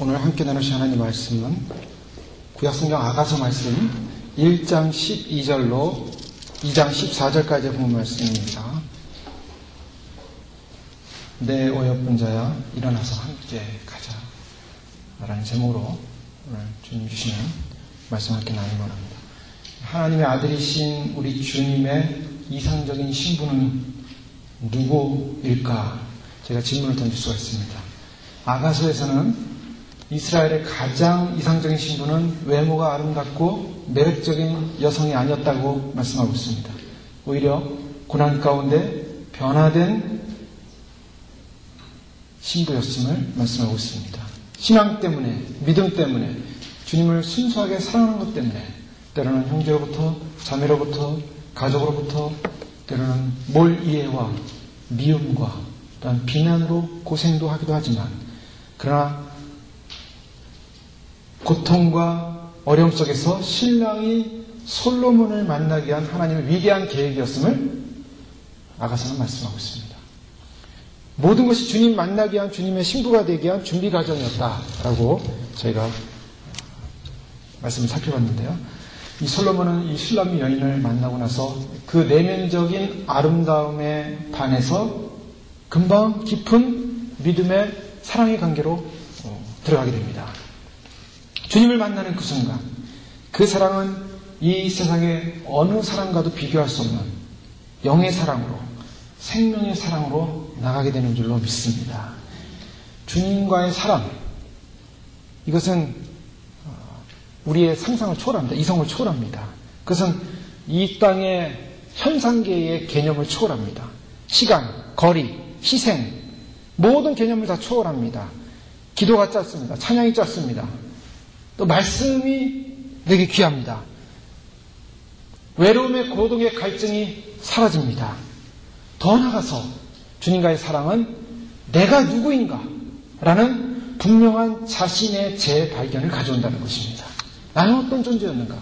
오늘 함께 나누실 하나님 말씀은 구약성경 아가서 말씀 1장 12절로 2장 14절까지 본 말씀입니다. 내 어여쁜 자야 일어나서 함께 가자 라는 제목으로 오늘 주님 주시는 말씀 함께 나누기 원합니다. 하나님의 아들이신 우리 주님의 이상적인 신분은 누구일까? 제가 질문을 던질 수가 있습니다. 아가서에서는 이스라엘의 가장 이상적인 신분은 외모가 아름답고 매력적인 여성이 아니었다고 말씀하고 있습니다. 오히려 고난 가운데 변화된 신부였음을 말씀하고 있습니다. 신앙 때문에, 믿음 때문에, 주님을 순수하게 사랑하는 것 때문에 때로는 형제로부터, 자매로부터, 가족으로부터 때로는 몰이해와 미움과 또한 비난으로 고생도 하기도 하지만 그러나 고통과 어려움 속에서 신랑이 솔로몬을 만나기 위한 하나님의 위대한 계획이었음을 아가서는 말씀하고 있습니다. 모든 것이 주님 만나기 위한 주님의 신부가 되기 위한 준비 과정이었다라고 저희가 말씀을 살펴봤는데요. 이 솔로몬은 이 슐람미 여인을 만나고 나서 그 내면적인 아름다움에 반해서 금방 깊은 믿음의 사랑의 관계로 들어가게 됩니다. 주님을 만나는 그 순간 그 사랑은 이 세상의 어느 사랑과도 비교할 수 없는 영의 사랑으로 생명의 사랑으로 나가게 되는 줄로 믿습니다. 주님과의 사랑, 이것은 우리의 상상을 초월합니다. 이성을 초월합니다. 그것은 이 땅의 현상계의 개념을 초월합니다. 시간, 거리, 희생, 모든 개념을 다 초월합니다. 기도가 짧습니다. 찬양이 짧습니다. 또 말씀이 되게 귀합니다. 외로움의 고독의 갈증이 사라집니다. 더 나아가서 주님과의 사랑은 내가 누구인가 라는 분명한 자신의 재발견을 가져온다는 것입니다. 나는 어떤 존재였는가?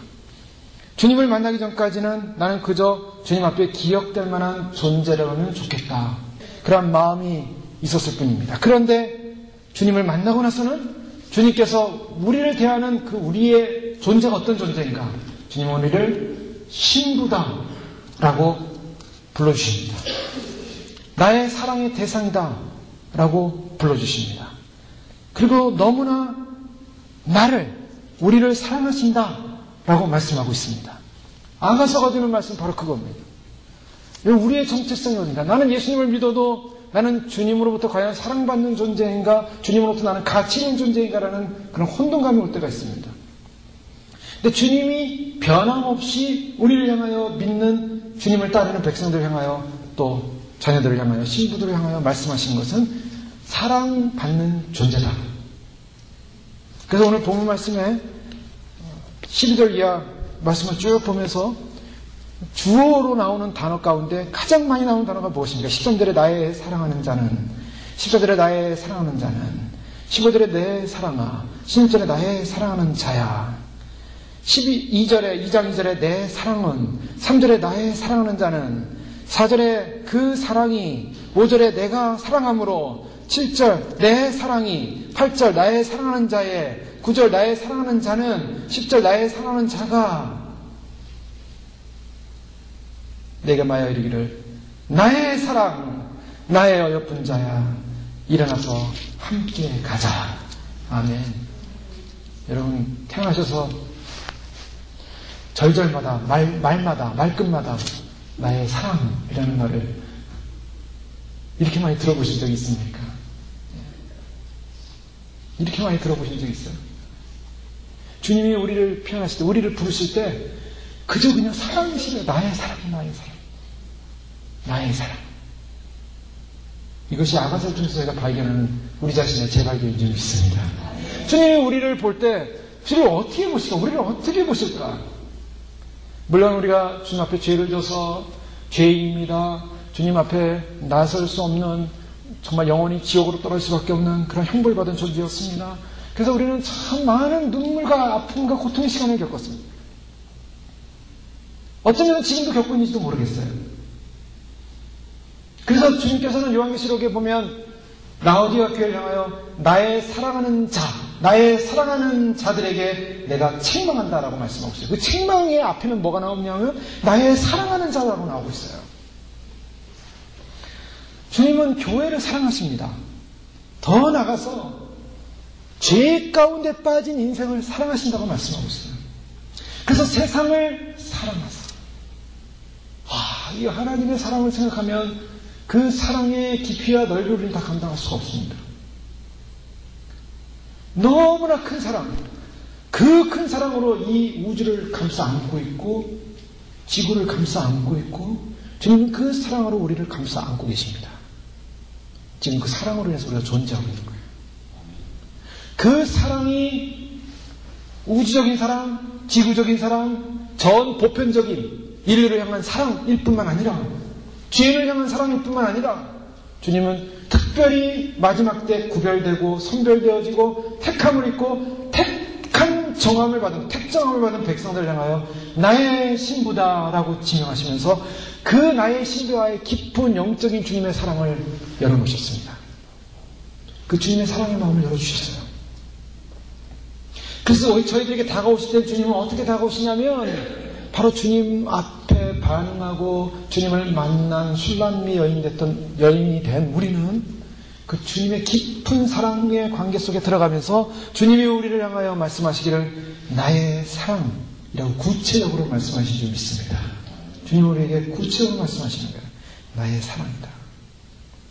주님을 만나기 전까지는 나는 그저 주님 앞에 기억될 만한 존재라면 좋겠다. 그런 마음이 있었을 뿐입니다. 그런데 주님을 만나고 나서는 주님께서 우리를 대하는 그 우리의 존재가 어떤 존재인가? 주님은 우리를 신부다 라고 불러주십니다. 나의 사랑의 대상이다 라고 불러주십니다. 그리고 너무나 우리를 사랑하신다 라고 말씀하고 있습니다. 아가서가 주는 말씀 바로 그겁니다. 우리의 정체성이 어딘가? 나는 예수님을 믿어도 나는 주님으로부터 과연 사랑받는 존재인가? 주님으로부터 나는 가치 있는 존재인가라는 그런 혼돈감이 올 때가 있습니다. 근데 주님이 변함없이 우리를 향하여 믿는 주님을 따르는 백성들을 향하여 또 자녀들을 향하여 신부들을 향하여 말씀하시는 것은 사랑받는 존재다. 그래서 오늘 본문 말씀에 12절 이하 말씀을 쭉 보면서 주어로 나오는 단어 가운데 가장 많이 나오는 단어가 무엇입니까? 13절에 나의 사랑하는 자는, 14절에 나의 사랑하는 자는, 15절에 내 사랑아, 16절에 나의 사랑하는 자야, 2장 2절에 내 사랑은, 3절에 나의 사랑하는 자는, 4절에 그 사랑이, 5절에 내가 사랑함으로, 7절 내 사랑이, 8절 나의 사랑하는 자에, 9절 나의 사랑하는 자는, 10절 나의 사랑하는 자가 내게 말하여 이르기를 나의 사랑, 나의 어여쁜 자야, 일어나서 함께 가자. 아멘. 여러분 태어나셔서 절절마다 말마다 말끝마다 나의 사랑이라는 말을 이렇게 많이 들어보신 적이 있습니까? 이렇게 많이 들어보신 적이 있어요? 주님이 우리를 표현하실 때, 우리를 부르실 때 그저 그냥 사랑이시래요. 나의 사랑, 나의 사랑, 나의 사랑. 이것이 아가서를 통해서 제가 발견하는 우리 자신의 재발견인 줄 믿습니다. 주님이 우리를 볼 때 우리를 어떻게 보실까? 우리를 어떻게 보실까? 물론 우리가 주님 앞에 죄를 져서 죄인입니다. 주님 앞에 나설 수 없는, 정말 영원히 지옥으로 떨어질 수밖에 없는 그런 형벌받은 존재였습니다. 그래서 우리는 참 많은 눈물과 아픔과 고통의 시간을 겪었습니다. 어쩌면 지금도 겪고 있는지도 모르겠어요. 그래서 주님께서는 요한계시록에 보면 라오디가 교회를 향하여 나의 사랑하는 자들에게 내가 책망한다라고 말씀하고 있어요. 그 책망의 앞에는 뭐가 나오냐면 나의 사랑하는 자라고 나오고 있어요. 주님은 교회를 사랑하십니다. 더 나아가서 죄 가운데 빠진 인생을 사랑하신다고 말씀하고 있어요. 그래서 세상을 사랑하사. 이 하나님의 사랑을 생각하면 그 사랑의 깊이와 넓이를 우리는 다 감당할 수가 없습니다. 너무나 큰 사랑, 그 큰 사랑으로 이 우주를 감싸 안고 있고 지구를 감싸 안고 있고 주님은 그 사랑으로 우리를 감싸 안고 계십니다. 지금 그 사랑으로 인해서 우리가 존재하고 있는 거예요. 그 사랑이 우주적인 사랑, 지구적인 사랑, 전 보편적인 인류를 향한 사랑일 뿐만 아니라 죄인을 향한 사랑일 뿐만 아니라 주님은 특별히 마지막 때 구별되고 선별되어지고 택함을 입고 택한 정함을 받은 택정함을 받은 백성들을 향하여 나의 신부다라고 지명하시면서 그 나의 신부와의 깊은 영적인 주님의 사랑을 열어놓으셨습니다. 그 주님의 사랑의 마음을 열어주셨어요. 그래서 저희들에게 다가오실 때 주님은 어떻게 다가오시냐면 바로 주님 앞에 반응하고 주님을 만난 술람미 여인이 된 우리는 그 주님의 깊은 사랑의 관계 속에 들어가면서 주님이 우리를 향하여 말씀하시기를 나의 사랑이라고 구체적으로 말씀하신 줄 믿습니다. 주님 우리에게 구체적으로 말씀하시는 거예요. 나의 사랑이다.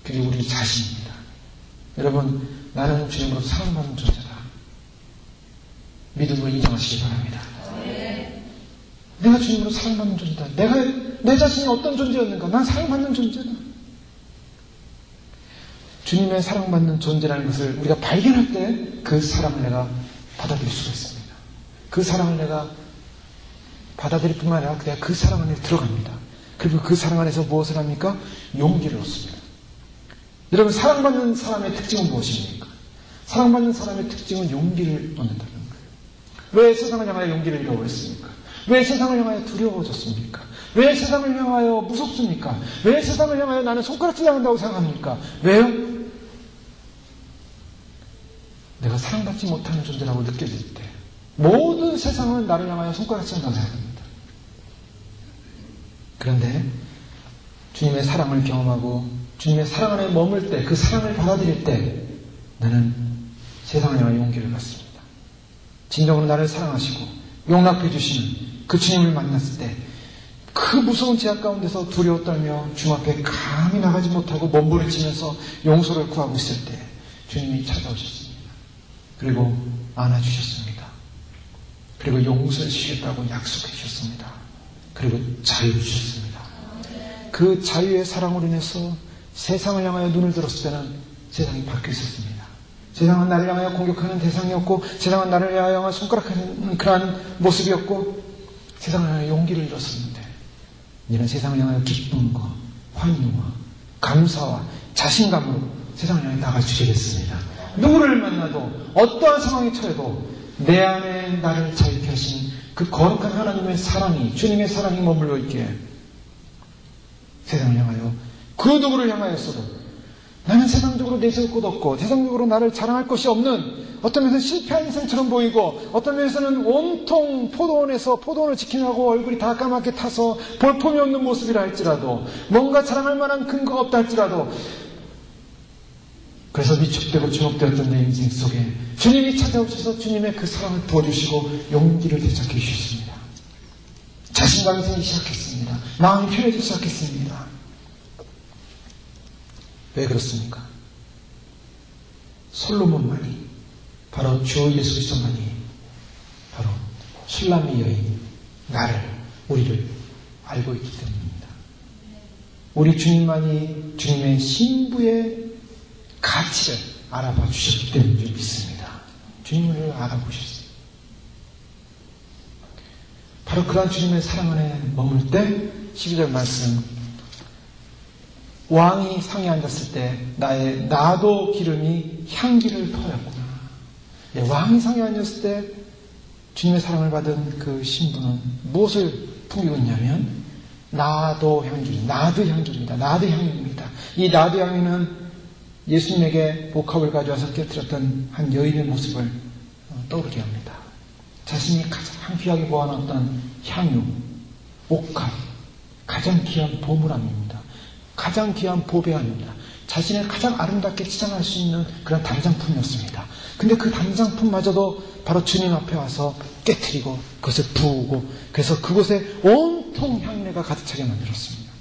그게 우리 자신입니다. 여러분, 나는 주님으로 사랑받는 존재다. 믿음으로 인정하시기 바랍니다. 내가 주님으로 사랑받는 존재다. 내 자신이 어떤 존재였는가? 난 사랑받는 존재다. 주님의 사랑받는 존재라는 것을 우리가 발견할 때 그 사랑을 내가 받아들일 수가 있습니다. 그 사랑을 내가 받아들일 뿐만 아니라 내가 그 사랑 안에 들어갑니다. 그리고 그 사랑 안에서 무엇을 합니까? 용기를 얻습니다. 여러분, 사랑받는 사람의 특징은 무엇입니까? 사랑받는 사람의 특징은 용기를 얻는다는 거예요. 왜 세상을 향하여 용기를 잃어버렸습니까? 왜 세상을 향하여 두려워졌습니까? 왜 세상을 향하여 무섭습니까? 왜 세상을 향하여 나는 손가락질 당한다고 생각합니까? 왜요? 내가 사랑받지 못하는 존재라고 느껴질 때 모든 세상은 나를 향하여 손가락질 한다고 생각합니다. 그런데 주님의 사랑을 경험하고 주님의 사랑 안에 머물 때, 그 사랑을 받아들일 때 나는 세상을 향하여 용기를 갖습니다. 진정으로 나를 사랑하시고 용납해 주시는 그 주님을 만났을 때 그 무서운 제약 가운데서 두려워 떨며 주님 앞에 감히 나가지 못하고 몸부림치면서 용서를 구하고 있을 때 주님이 찾아오셨습니다. 그리고 안아주셨습니다. 그리고 용서해 주시겠다고 약속해 주셨습니다. 그리고 자유 주셨습니다. 그 자유의 사랑으로 인해서 세상을 향하여 눈을 들었을 때는 세상이 바뀌어 있었습니다. 세상은 나를 향하여 공격하는 대상이었고 세상은 나를 향하여 손가락하는 그러한 모습이었고 세상을 향하여 용기를 잃었었는데 이제는 세상을 향하여 기쁨과 환희와 감사와 자신감으로 세상을 향해 나가주게 됐습니다. 누구를 만나도 어떠한 상황에 처해도 내 안에 나를 자유케 하신 그 거룩한 하나님의 사랑이, 주님의 사랑이 머물러 있기에 세상을 향하여 그 누구를 향하였어도 나는 세상적으로 내세울 곳 없고 세상적으로 나를 자랑할 것이 없는 어떤 면에서는 실패한 인생처럼 보이고 어떤 면에서는 온통 포도원에서 포도원을 지키려고 얼굴이 다 까맣게 타서 볼품이 없는 모습이라 할지라도 뭔가 자랑할 만한 근거가 없다 할지라도 그래서 위축되고 주목되었던 내 인생 속에 주님이 찾아오셔서 주님의 그 사랑을 부어주시고 용기를 되찾게 해주셨습니다. 자신감이 생기기 시작했습니다. 마음이 편해지기 시작했습니다. 왜 그렇습니까? 솔로몬만이 바로 주 예수 그리스도만이 바로 술람미 여인 나를 우리를 알고 있기 때문입니다. 우리 주님만이 주님의 신부의 가치를 알아봐 주셨기 때문인 줄 믿습니다. 주님을 알아보셨어요. 바로 그런 주님의 사랑 안에 머물 때 12절 말씀 왕이 상에 앉았을 때 나도 기름이 향기를 터였구나. 네, 왕이 상에 앉았을 때 주님의 사랑을 받은 그 신부는 무엇을 풍기고 있냐면 나도 향기입니다. 나도 향기입니다. 이 나도 향기는 예수님에게 옥합을 가져와서 깨뜨렸던 한 여인의 모습을 떠오르게 합니다. 자신이 가장 귀하게 모아놨던 향유, 옥합, 가장 귀한 보물함입니다. 가장 귀한 보배함입니다. 자신을 가장 아름답게 치장할 수 있는 그런 단장품이었습니다. 근데 그 단장품마저도 바로 주님 앞에 와서 깨트리고 그것을 부으고 그래서 그곳에 온통 향내가 가득 차게 만들었습니다.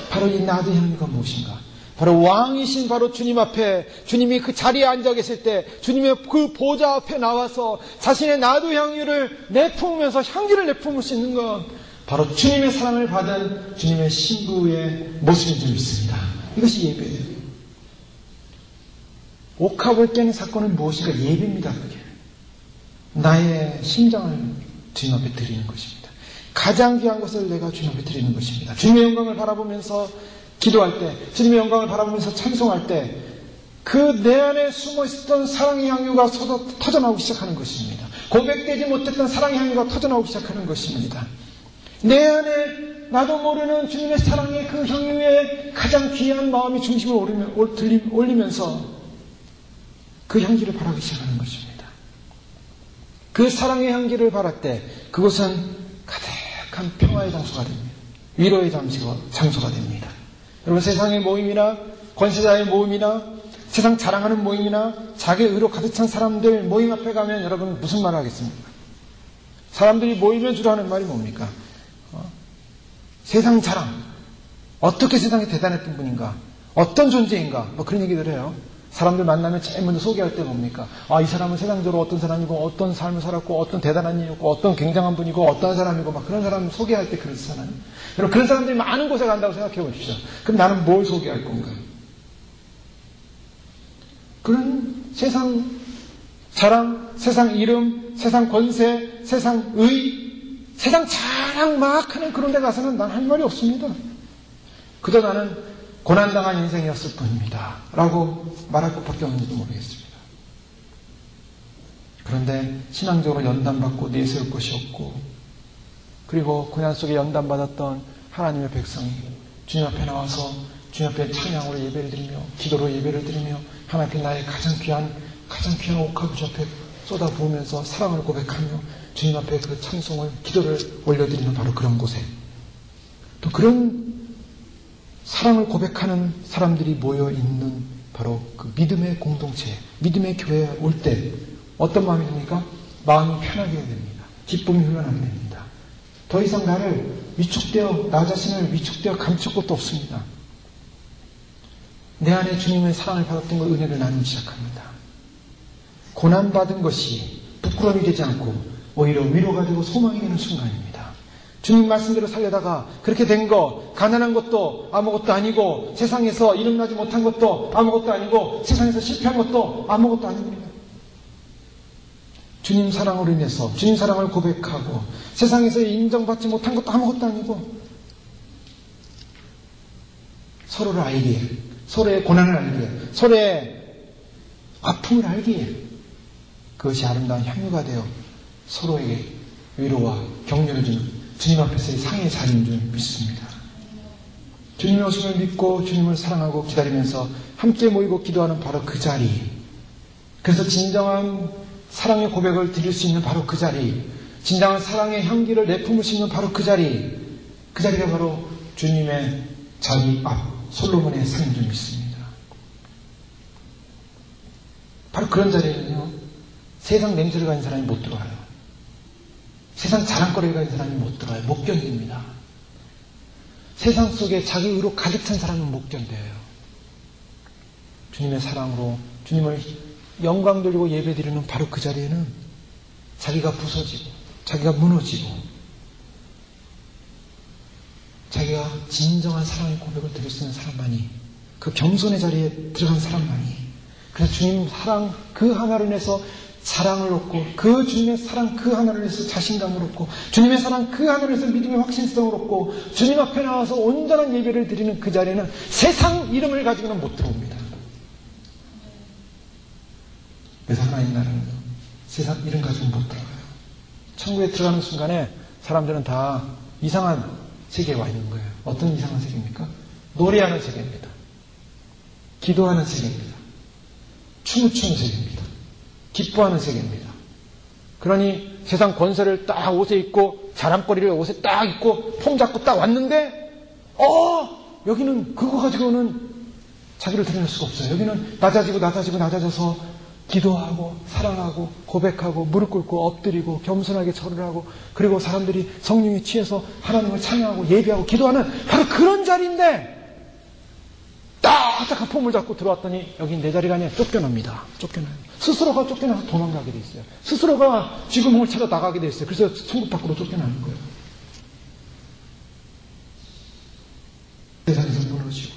바로 이 나드 향유가 무엇인가? 바로 왕이신 바로 주님 앞에, 주님이 그 자리에 앉아 계실 때 주님의 그 보좌 앞에 나와서 자신의 나드 향유를 내뿜으면서 향기를 내뿜을 수 있는 것, 바로 주님의 사랑을 받은 주님의 신부의 모습인 줄 믿습니다. 이것이 예배예요. 옥합을 깨는 사건은 무엇인가? 예배입니다. 그게 나의 심장을 주님 앞에 드리는 것입니다. 가장 귀한 것을 내가 주님 앞에 드리는 것입니다. 주님의 영광을 바라보면서 기도할 때, 주님의 영광을 바라보면서 찬송할 때 그 내 안에 숨어 있었던 사랑의 향유가 터져나오기 시작하는 것입니다. 고백되지 못했던 사랑의 향유가 터져나오기 시작하는 것입니다. 내 안에 나도 모르는 주님의 사랑의 그 향유에 가장 귀한 마음이 중심을 올리면서 그 향기를 바라기 시작하는 것입니다. 그 사랑의 향기를 바랄 때 그곳은 가득한 평화의 장소가 됩니다. 위로의 장소가 됩니다. 여러분, 세상의 모임이나 권세자의 모임이나 세상 자랑하는 모임이나 자기 의로 가득 찬 사람들 모임 앞에 가면 여러분 무슨 말을 하겠습니까? 사람들이 모이면 주로 하는 말이 뭡니까? 세상 자랑, 어떻게 세상에 대단했던 분인가, 어떤 존재인가, 뭐 그런 얘기들 해요. 사람들 만나면 제일 먼저 소개할 때 뭡니까? 이 사람은 세상적으로 어떤 사람이고, 어떤 삶을 살았고, 어떤 대단한 일이고, 어떤 굉장한 분이고, 어떤 사람이고, 막 그런 사람 소개할 때 그렇잖아요. 여러분, 그런 사람들이 많은 곳에 간다고 생각해 보십시오. 그럼 나는 뭘 소개할 건가? 그런 세상 자랑, 세상 이름, 세상 권세, 세상 의, 세상 자랑 막 하는 그런 데 가서는 난 할 말이 없습니다. 그저 나는 고난당한 인생이었을 뿐입니다. 라고 말할 것밖에 없는지도 모르겠습니다. 그런데 신앙적으로 연단받고 내세울 것이 없고, 그리고 고난 속에 연단받았던 하나님의 백성이 주님 앞에 나와서 주님 앞에 찬양으로 예배를 드리며 기도로 예배를 드리며 하나님 앞에 나의 가장 귀한 옥합을 주 앞에 쏟아부으면서 사랑을 고백하며 주님 앞에 그 찬송을 기도를 올려드리는 바로 그런 곳에, 또 그런 사랑을 고백하는 사람들이 모여있는 바로 그 믿음의 공동체, 믿음의 교회에 올 때 어떤 마음이 듭니까? 마음이 편하게 됩니다. 기쁨이 흘러나게 됩니다. 더 이상 나 자신을 위축되어 감출 것도 없습니다. 내 안에 주님의 사랑을 받았던 걸 은혜를 나누기 시작합니다. 고난받은 것이 부끄러움이 되지 않고 오히려 위로가 되고 소망이 되는 순간입니다. 주님 말씀대로 살려다가 그렇게 된 거, 가난한 것도 아무것도 아니고, 세상에서 이름나지 못한 것도 아무것도 아니고, 세상에서 실패한 것도 아무것도 아닙니다. 주님 사랑으로 인해서 주님 사랑을 고백하고 세상에서 인정받지 못한 것도 아무것도 아니고, 서로를 알기에, 서로의 고난을 알기에, 서로의 아픔을 알기에 그것이 아름다운 향유가 되어 서로에게 위로와 격려를 주는 주님 앞에서의 상의 자리인 줄 믿습니다. 주님의 오심을 믿고 주님을 사랑하고 기다리면서 함께 모이고 기도하는 바로 그 자리, 그래서 진정한 사랑의 고백을 드릴 수 있는 바로 그 자리, 진정한 사랑의 향기를 내뿜을 수 있는 바로 그 자리가 바로 주님의 자리 앞 솔로몬의 상인 줄 믿습니다. 바로 그런 자리에는요, 세상 냄새를 가진 사람이 못 들어와요. 세상 자랑거리를 가진 사람이 못 들어와요. 못 견딥니다. 세상 속에 자기 의로 가득 찬 사람은 못 견뎌요. 주님의 사랑으로 주님을 영광 돌리고 예배 드리는 바로 그 자리에는 자기가 부서지고, 자기가 무너지고, 자기가 진정한 사랑의 고백을 드릴 수 있는 사람만이, 그 겸손의 자리에 들어간 사람만이, 그래서 주님 사랑 그 하나로 인해서 사랑을 얻고, 그 주님의 사랑 그 하나로 인해서 자신감을 얻고, 주님의 사랑 그 하나로 인해서 믿음의 확신성을 얻고, 주님 앞에 나와서 온전한 예배를 드리는 그 자리에는 세상 이름을 가지고는 못 들어옵니다. 그래서 하나님 나라는 세상 이름 가지고는 못 들어가요. 천국에 들어가는 순간에 사람들은 다 이상한 세계에 와 있는 거예요. 어떤 이상한 세계입니까? 노래하는 세계입니다. 기도하는 세계입니다. 춤을 추는 세계입니다. 기뻐하는 세계입니다. 그러니 세상 권세를 딱 옷에 입고 자랑거리를 옷에 딱 입고 폼 잡고 딱 왔는데 여기는 그거 가지고는 자기를 드러낼 수가 없어요. 여기는 낮아져서 기도하고 사랑하고 고백하고 무릎 꿇고 엎드리고 겸손하게 절을 하고 그리고 사람들이 성령에 취해서 하나님을 찬양하고 예배하고 기도하는 바로 그런 자리인데 딱딱한 폼을 잡고 들어왔더니 여긴 내 자리가 아니라 쫓겨납니다. 쫓겨나요. 스스로가 쫓겨나서 도망가게 돼 있어요. 스스로가 죽음을 찾아 나가게 돼 있어요. 그래서 천국 밖으로 쫓겨나는 거예요. 세상에서 무너지고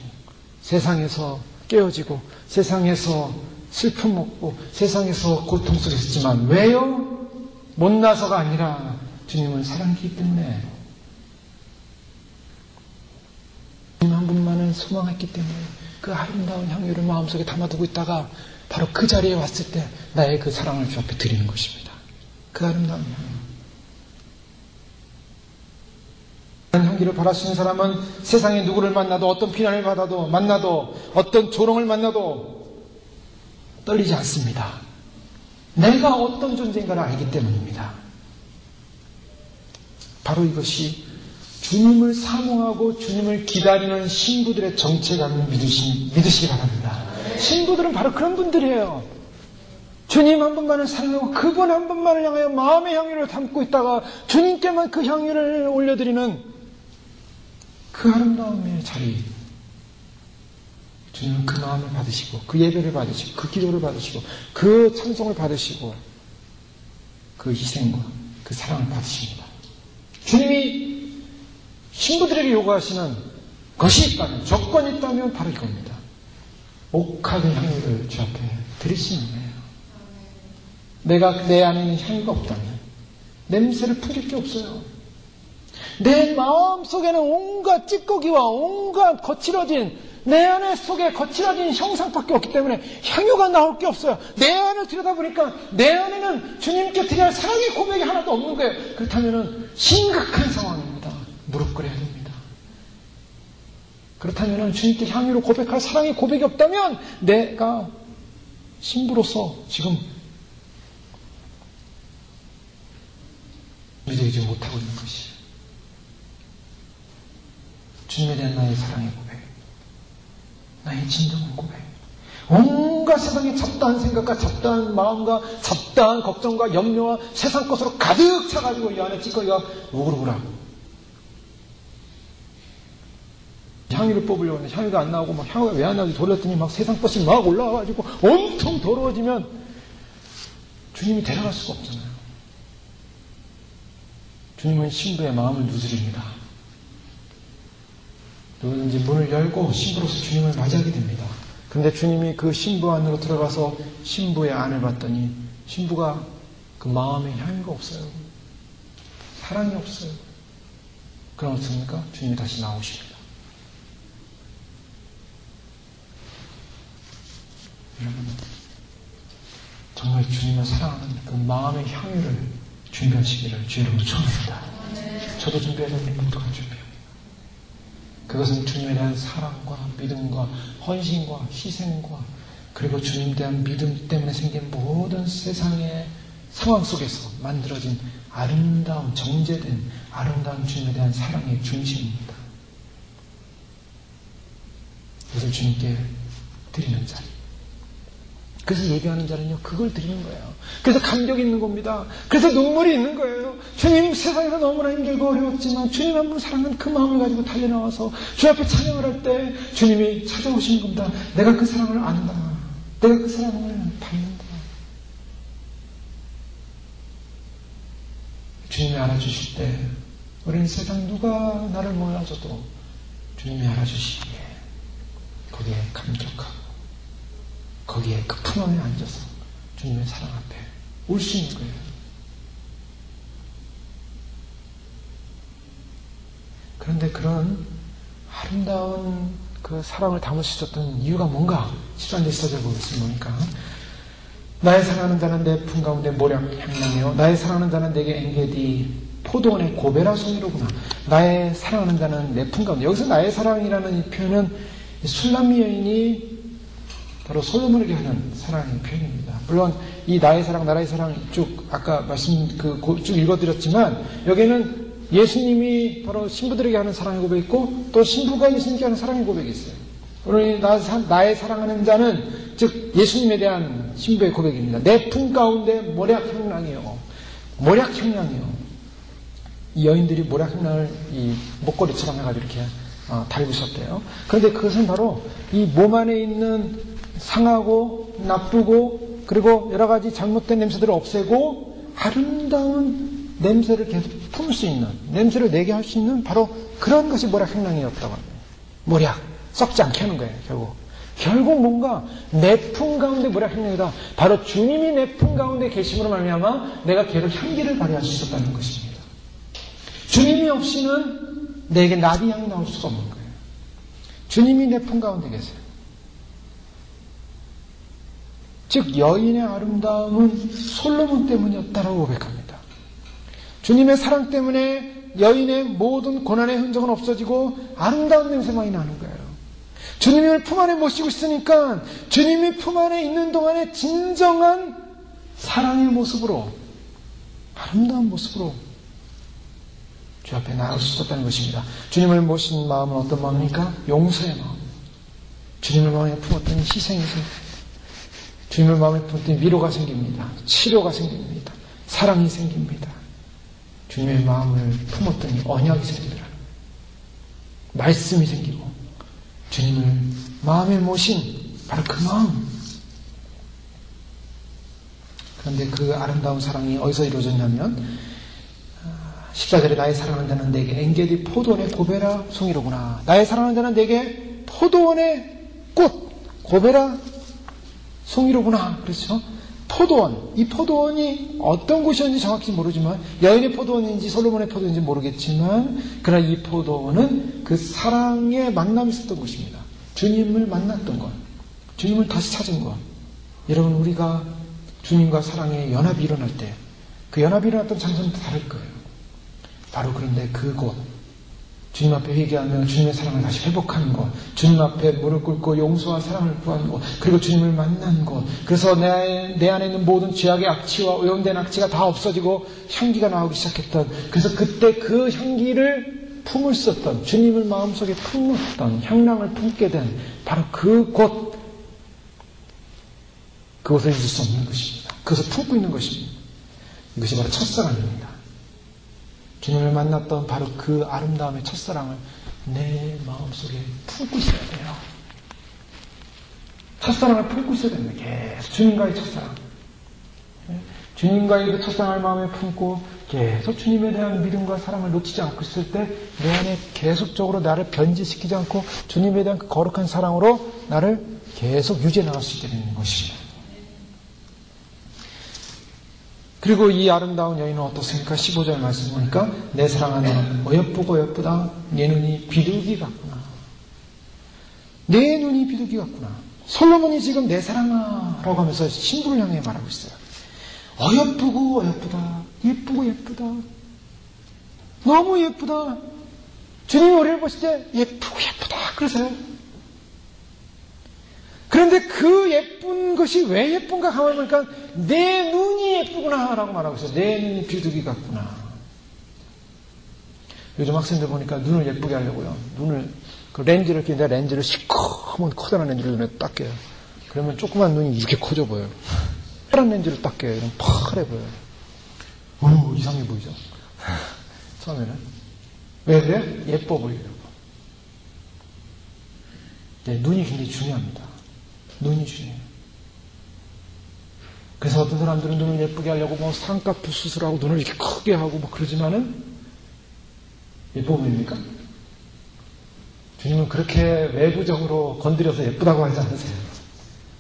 세상에서 깨어지고 세상에서 슬픔 먹고 세상에서 고통 속에 있었지만 왜요? 못나서가 아니라 주님은 사랑이기 때문에 주님 한 분만을 소망했기 때문에 그 아름다운 향유를 마음속에 담아두고 있다가 바로 그 자리에 왔을 때 나의 그 사랑을 주 앞에 드리는 것입니다. 그 아름다운 향유. 향기를 바랄 수 있는 사람은 세상에 누구를 만나도 어떤 비난을 받아도 만나도 어떤 조롱을 만나도 떨리지 않습니다. 내가 어떤 존재인가를 알기 때문입니다. 바로 이것이 주님을 사모하고 주님을 기다리는 신부들의 정체감을 믿으시기 바랍니다. 신부들은 바로 그런 분들이에요. 주님 한 분만을 사랑하고 그분 한 분만을 향하여 마음의 향유를 담고 있다가 주님께만 그 향유를 올려드리는 그 아름다움의 자리. 주님은 그 마음을 받으시고 그 예배를 받으시고 그 기도를 받으시고 그 찬송을 받으시고 그 희생과 그 사랑을 받으십니다. 주님이 신부들에게 요구하시는 것이 있다면, 조건이 있다면 바로 이겁니다. 옥합의 향유를 주 앞에 드리시는 거예요. 내가 내 안에는 향유가 없다면 냄새를 풍길 게 없어요. 내 마음 속에는 온갖 찌꺼기와 온갖 거칠어진 내 안에 속에 거칠어진 형상밖에 없기 때문에 향유가 나올 게 없어요. 내 안을 들여다보니까 내 안에는 주님께 드려야 할 사랑의 고백이 하나도 없는 거예요. 그렇다면 심각한 상황입니다. 무릎 꿇어야 됩니다. 그렇다면 주님께 향유로 고백할 사랑의 고백이 없다면 내가 신부로서 지금 믿어지지 못하고 있는 것이에요. 주님에 대한 나의 사랑의 고백, 나의 진정한 고백, 온갖 세상의 잡다한 생각과 잡다한 마음과 잡다한 걱정과 염려와 세상 것으로 가득 차가지고 이 안에 찌꺼기가 우글우글하고 향유를 뽑으려고 하는데 향유가 안 나오고 막 향유가 왜 안 나오지 돌렸더니 막 세상 것이 막 올라와가지고 엄청 더러워지면 주님이 데려갈 수가 없잖아요. 주님은 신부의 마음을 누스립니다. 누구든지 문을 열고 신부로서 주님을 맞이하게 됩니다. 그런데 주님이 그 신부 안으로 들어가서 신부의 안을 봤더니 신부가 그 마음에 향유가 없어요. 사랑이 없어요. 그럼 어떻습니까? 주님이 다시 나오십니다. 여러분, 정말 주님을 사랑하는 그 마음의 향유를 준비하시기를 주의로 축원합니다. 저도 준비하자 우리 모두가 준비합니다. 그것은 주님에 대한 사랑과 믿음과 헌신과 희생과 그리고 주님에 대한 믿음 때문에 생긴 모든 세상의 상황 속에서 만들어진 아름다운 정제된 아름다운 주님에 대한 사랑의 중심입니다. 그것을 주님께 드리는 자리. 그래서 예배하는 자는요, 그걸 드리는 거예요. 그래서 감격이 있는 겁니다. 그래서 눈물이 있는 거예요. 주님 세상에서 너무나 힘들고 어려웠지만 주님 한 분 사랑하는 그 마음을 가지고 달려나와서 주 앞에 찬양을 할 때 주님이 찾아오시는 겁니다. 내가 그 사랑을 안다. 내가 그 사랑을 받는다. 주님이 알아주실 때 우리는 세상 누가 나를 몰라줘도 주님이 알아주시기에 거기에 감격하고 거기에 그 품안에 앉아서 주님의 사랑 앞에 올 수 있는 거예요. 그런데 그런 아름다운 그 사랑을 담을 수 있었던 이유가 뭔가? 13절 14절 보겠습니다. 나의 사랑하는 자는 내 품 가운데 모략 향나며 나의 사랑하는 자는 내게 엔게디 포도원의 고베라 송이로구나. 나의 사랑하는 자는 내 품 가운데. 여기서 나의 사랑이라는 이 표현은 술람미 여인이 바로 솔로몬에게 하는 사랑의 표현입니다. 물론 이 나의 사랑, 나라의 사랑 쭉 아까 쭉 읽어드렸지만 여기는 예수님이 바로 신부들에게 하는 사랑의 고백이 있고 또 신부가 예수님께 하는 사랑의 고백이 있어요. 오늘 나의 사랑하는 자는 즉 예수님에 대한 신부의 고백입니다. 내 품 가운데 모략향랑이요. 모략향랑이요. 이 여인들이 모략향랑을 이 목걸이처럼 해가지고 이렇게 달고 있었대요. 그런데 그것은 바로 이 몸 안에 있는 상하고 나쁘고 그리고 여러 가지 잘못된 냄새들을 없애고 아름다운 냄새를 계속 품을 수 있는, 냄새를 내게 할 수 있는 바로 그런 것이 모략향랑이었다고 합니다. 모략, 썩지 않게 하는 거예요. 결국 뭔가 내 품 가운데 모략향랑이다. 바로 주님이 내 품 가운데 계심으로 말미암아 내가 계속 향기를 발휘할 수 있었다는 것입니다. 주님이 없이는 내게 나비 향이 나올 수가 없는 거예요. 주님이 내 품 가운데 계세요. 즉 여인의 아름다움은 솔로몬 때문이었다라고 고백합니다. 주님의 사랑 때문에 여인의 모든 고난의 흔적은 없어지고 아름다운 냄새만이 나는 거예요. 주님을 품 안에 모시고 있으니까 주님이 품 안에 있는 동안에 진정한 사랑의 모습으로 아름다운 모습으로 주 앞에 나올 수 있었다는 것입니다. 주님을 모신 마음은 어떤 마음입니까? 용서의 마음. 주님을 마음에 품었더니 희생이 생깁니다. 주님을 마음에 품었더니 위로가 생깁니다. 치료가 생깁니다. 사랑이 생깁니다. 주님의 마음을 품었더니 언약이 생기더라. 말씀이 생기고 주님을 마음에 모신 바로 그 마음. 그런데 그 아름다운 사랑이 어디서 이루어졌냐면 14절에 나의 사랑하는 자는 내게 엔게디 포도원의 고베라 송이로구나. 나의 사랑하는 자는 내게 포도원의 꽃 고베라 송이로구나. 그렇죠? 포도원. 이 포도원이 어떤 곳이었는지 정확히 모르지만 여인의 포도원인지 솔로몬의 포도원인지 모르겠지만 그러나 이 포도원은 그 사랑의 만남이 있었던 곳입니다. 주님을 만났던 것. 주님을 다시 찾은 것. 여러분 우리가 주님과 사랑의 연합이 일어날 때 그 연합이 일어났던 장소는 다를 거예요. 바로 그런데 그곳 주님 앞에 회개하며 주님의 사랑을 다시 회복하는 것, 주님 앞에 무릎 꿇고 용서와 사랑을 구하는 것, 그리고 주님을 만난 것, 그래서 내 안에 있는 모든 죄악의 악취와 오염된 악취가 다 없어지고 향기가 나오기 시작했던, 그래서 그때 그 향기를 품을 수 있었던, 주님을 마음속에 품었던, 향랑을 품게 된 바로 그곳, 그것을 잊을 수 없는 것입니다. 그것을 품고 있는 것입니다. 이것이 바로 첫사랑입니다. 주님을 만났던 바로 그 아름다움의 첫사랑을 내 마음속에 품고 있어야 돼요. 첫사랑을 품고 있어야 됩니다. 계속 주님과의 첫사랑. 주님과의 그 첫사랑을 마음에 품고 계속 주님에 대한 믿음과 사랑을 놓치지 않고 있을 때 내 안에 계속적으로 나를 변질시키지 않고 주님에 대한 그 거룩한 사랑으로 나를 계속 유지해 나갈 수 있게 되는 것입니다. 그리고 이 아름다운 여인은 어떻습니까? 15절 말씀 보니까 내 사랑하는 어여쁘고 어여쁘다. 내 눈이 비둘기 같구나. 내 눈이 비둘기 같구나. 솔로몬이 지금 내 사랑아라고 하면서 신부를 향해 말하고 있어요. 어여쁘고 어여쁘다. 예쁘고 예쁘다. 너무 예쁘다. 주님이 우리를 보실 때 예쁘고 예쁘다 그러세요. 그런데 그 예쁜 것이 왜 예쁜가 가만히 보니까 내 눈이 예쁘구나 라고 말하고 있어요. 내 눈이 비둘기 같구나. 요즘 학생들 보니까 눈을 예쁘게 하려고요. 눈을 그 렌즈를 끼는데 렌즈를 시커먼 커다란 렌즈를 눈에 딱 껴요. 그러면 조그만 눈이 이렇게 커져 보여요. 파란 렌즈를 딱 껴요. 이러면 파래 보여요. 오, 이상해 보이죠? 처음에는. 왜 그래요? 예뻐 보이려고. 네, 눈이 굉장히 중요합니다. 눈이 중요해요. 그래서 어떤 사람들은 눈을 예쁘게 하려고 뭐 쌍꺼풀 수술하고 눈을 이렇게 크게 하고 뭐 그러지만은 예뻐 보입니까? 주님은 그렇게 외부적으로 건드려서 예쁘다고 하지 않으세요.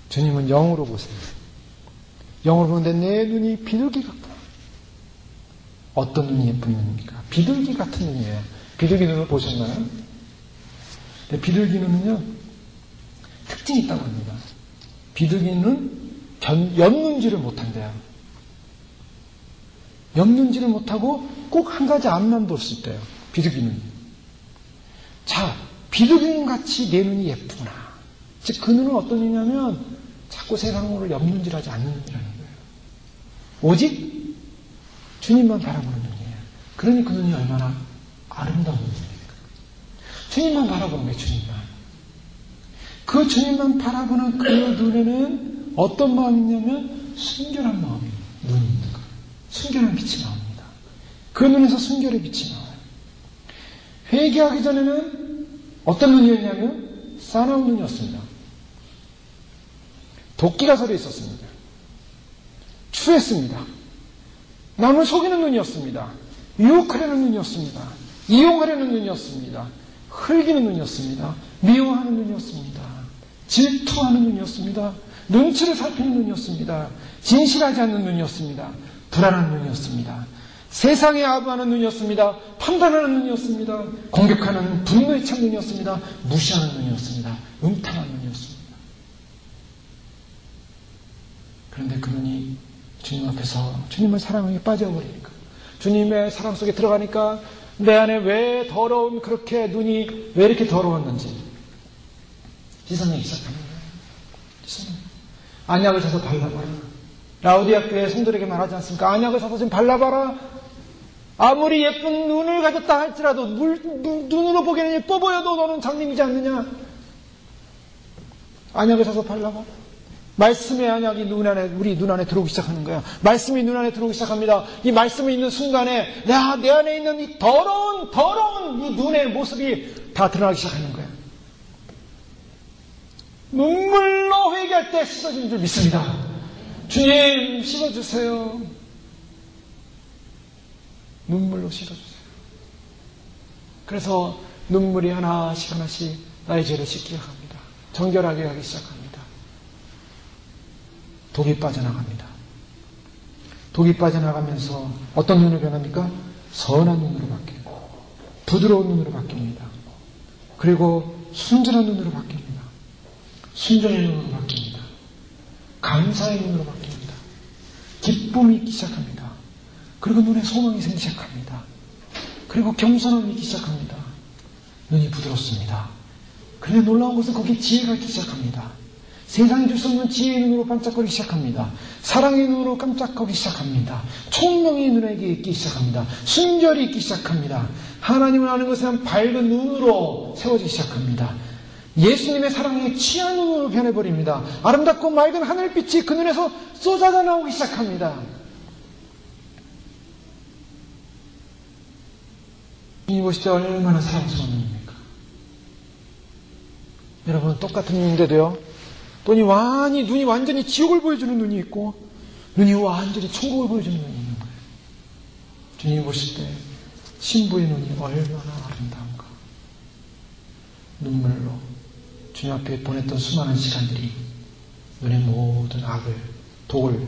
주님은 영으로 보세요. 영으로 보는데 내 눈이 비둘기 같다. 어떤 눈이 예쁜 눈입니까? 비둘기 같은 눈이에요. 비둘기 눈을 보셨나요? 근데 비둘기 눈은요 특징이 있다고 합니다. 비둘기는 엽는지를 못한대요. 엽는지를 못하고 꼭 한 가지 앞만 볼 수 있대요. 비둘기는. 자, 비둘기는 같이 내 눈이 예쁘구나. 즉 그 눈은 어떤 눈이냐면 자꾸 세상으로 옆눈질하지 않는 눈이라는 거예요. 오직 주님만 바라보는 눈이에요. 그러니 그 눈이 얼마나 아름다운 눈입니까? 주님만 바라보는 거예요. 주님만. 그 주님만 바라보는 그 눈에는 어떤 마음이 있냐면 순결한 마음이 눈이 있는 거예요. 순결한 빛이 나옵니다. 그 눈에서 순결의 빛이 나와요. 회개하기 전에는 어떤 눈이었냐면 사나운 눈이었습니다. 도끼가 서려 있었습니다. 추했습니다. 남을 속이는 눈이었습니다. 유혹하려는 눈이었습니다. 이용하려는 눈이었습니다. 흘기는 눈이었습니다. 미워하는 눈이었습니다. 질투하는 눈이었습니다. 눈치를 살피는 눈이었습니다. 진실하지 않는 눈이었습니다. 불안한 눈이었습니다. 세상에 아부하는 눈이었습니다. 판단하는 눈이었습니다. 공격하는 분노에 찬 눈이었습니다. 무시하는 눈이었습니다. 음탕한 눈이었습니다. 그런데 그 눈이 주님 앞에서 주님의 사랑에 빠져버리니까, 주님의 사랑 속에 들어가니까 내 안에 왜 더러운 그렇게 눈이 왜 이렇게 더러웠는지 씻어내기 시작하는 거예요. 씻어내기. 안약을 사서 발라봐라. 라우디아 교회 성도들에게 말하지 않습니까? 안약을 사서 좀 발라봐라. 아무리 예쁜 눈을 가졌다 할지라도 눈으로 보기에는 예뻐 보여도 너는 장님이지 않느냐? 안약을 사서 발라봐라. 말씀의 안약이 우리 눈 안에 들어오기 시작하는 거야. 말씀이 눈 안에 들어오기 시작합니다. 이 말씀이 있는 순간에 내 안에 있는 이 더러운 이 눈의 모습이 다 드러나기 시작하는 거야. 눈물로 회개할 때 씻어주는 줄 믿습니다. 주님 씻어주세요. 눈물로 씻어주세요. 그래서 눈물이 하나씩 나의 죄를 씻기 시작합니다. 정결하게 하기 시작합니다. 독이 빠져나갑니다. 독이 빠져나가면서 어떤 눈으로 변합니까? 선한 눈으로 바뀌고 부드러운 눈으로 바뀝니다. 그리고 순전한 눈으로 바뀝니다. 순종의 눈으로 바뀝니다. 감사의 눈으로 바뀝니다. 기쁨이 있기 시작합니다. 그리고 눈에 소망이 생기기 시작합니다. 그리고 겸손함이 있기 시작합니다. 눈이 부드럽습니다. 그런데 놀라운 것은 거기에 지혜가 있기 시작합니다. 세상이 줄 수 없는 지혜의 눈으로 반짝거리기 시작합니다. 사랑의 눈으로 깜짝거리기 시작합니다. 총명의 눈에게 있기 시작합니다. 순결이 있기 시작합니다. 하나님을 아는 것은 밝은 눈으로 세워지기 시작합니다. 예수님의 사랑에 취한 눈으로 변해버립니다. 아름답고 맑은 하늘빛이 그 눈에서 쏟아져 나오기 시작합니다. 주님 보실 때 얼마나 사랑스러운 눈입니까? 여러분, 똑같은 눈인데도요, 눈이 완전히 지옥을 보여주는 눈이 있고, 눈이 완전히 천국을 보여주는 눈이 있는 거예요. 주님 보실 때 신부의 눈이 얼마나 아름다운가. 눈물로 주님 앞에 보냈던 수많은 시간들이 눈의 모든 악을, 독을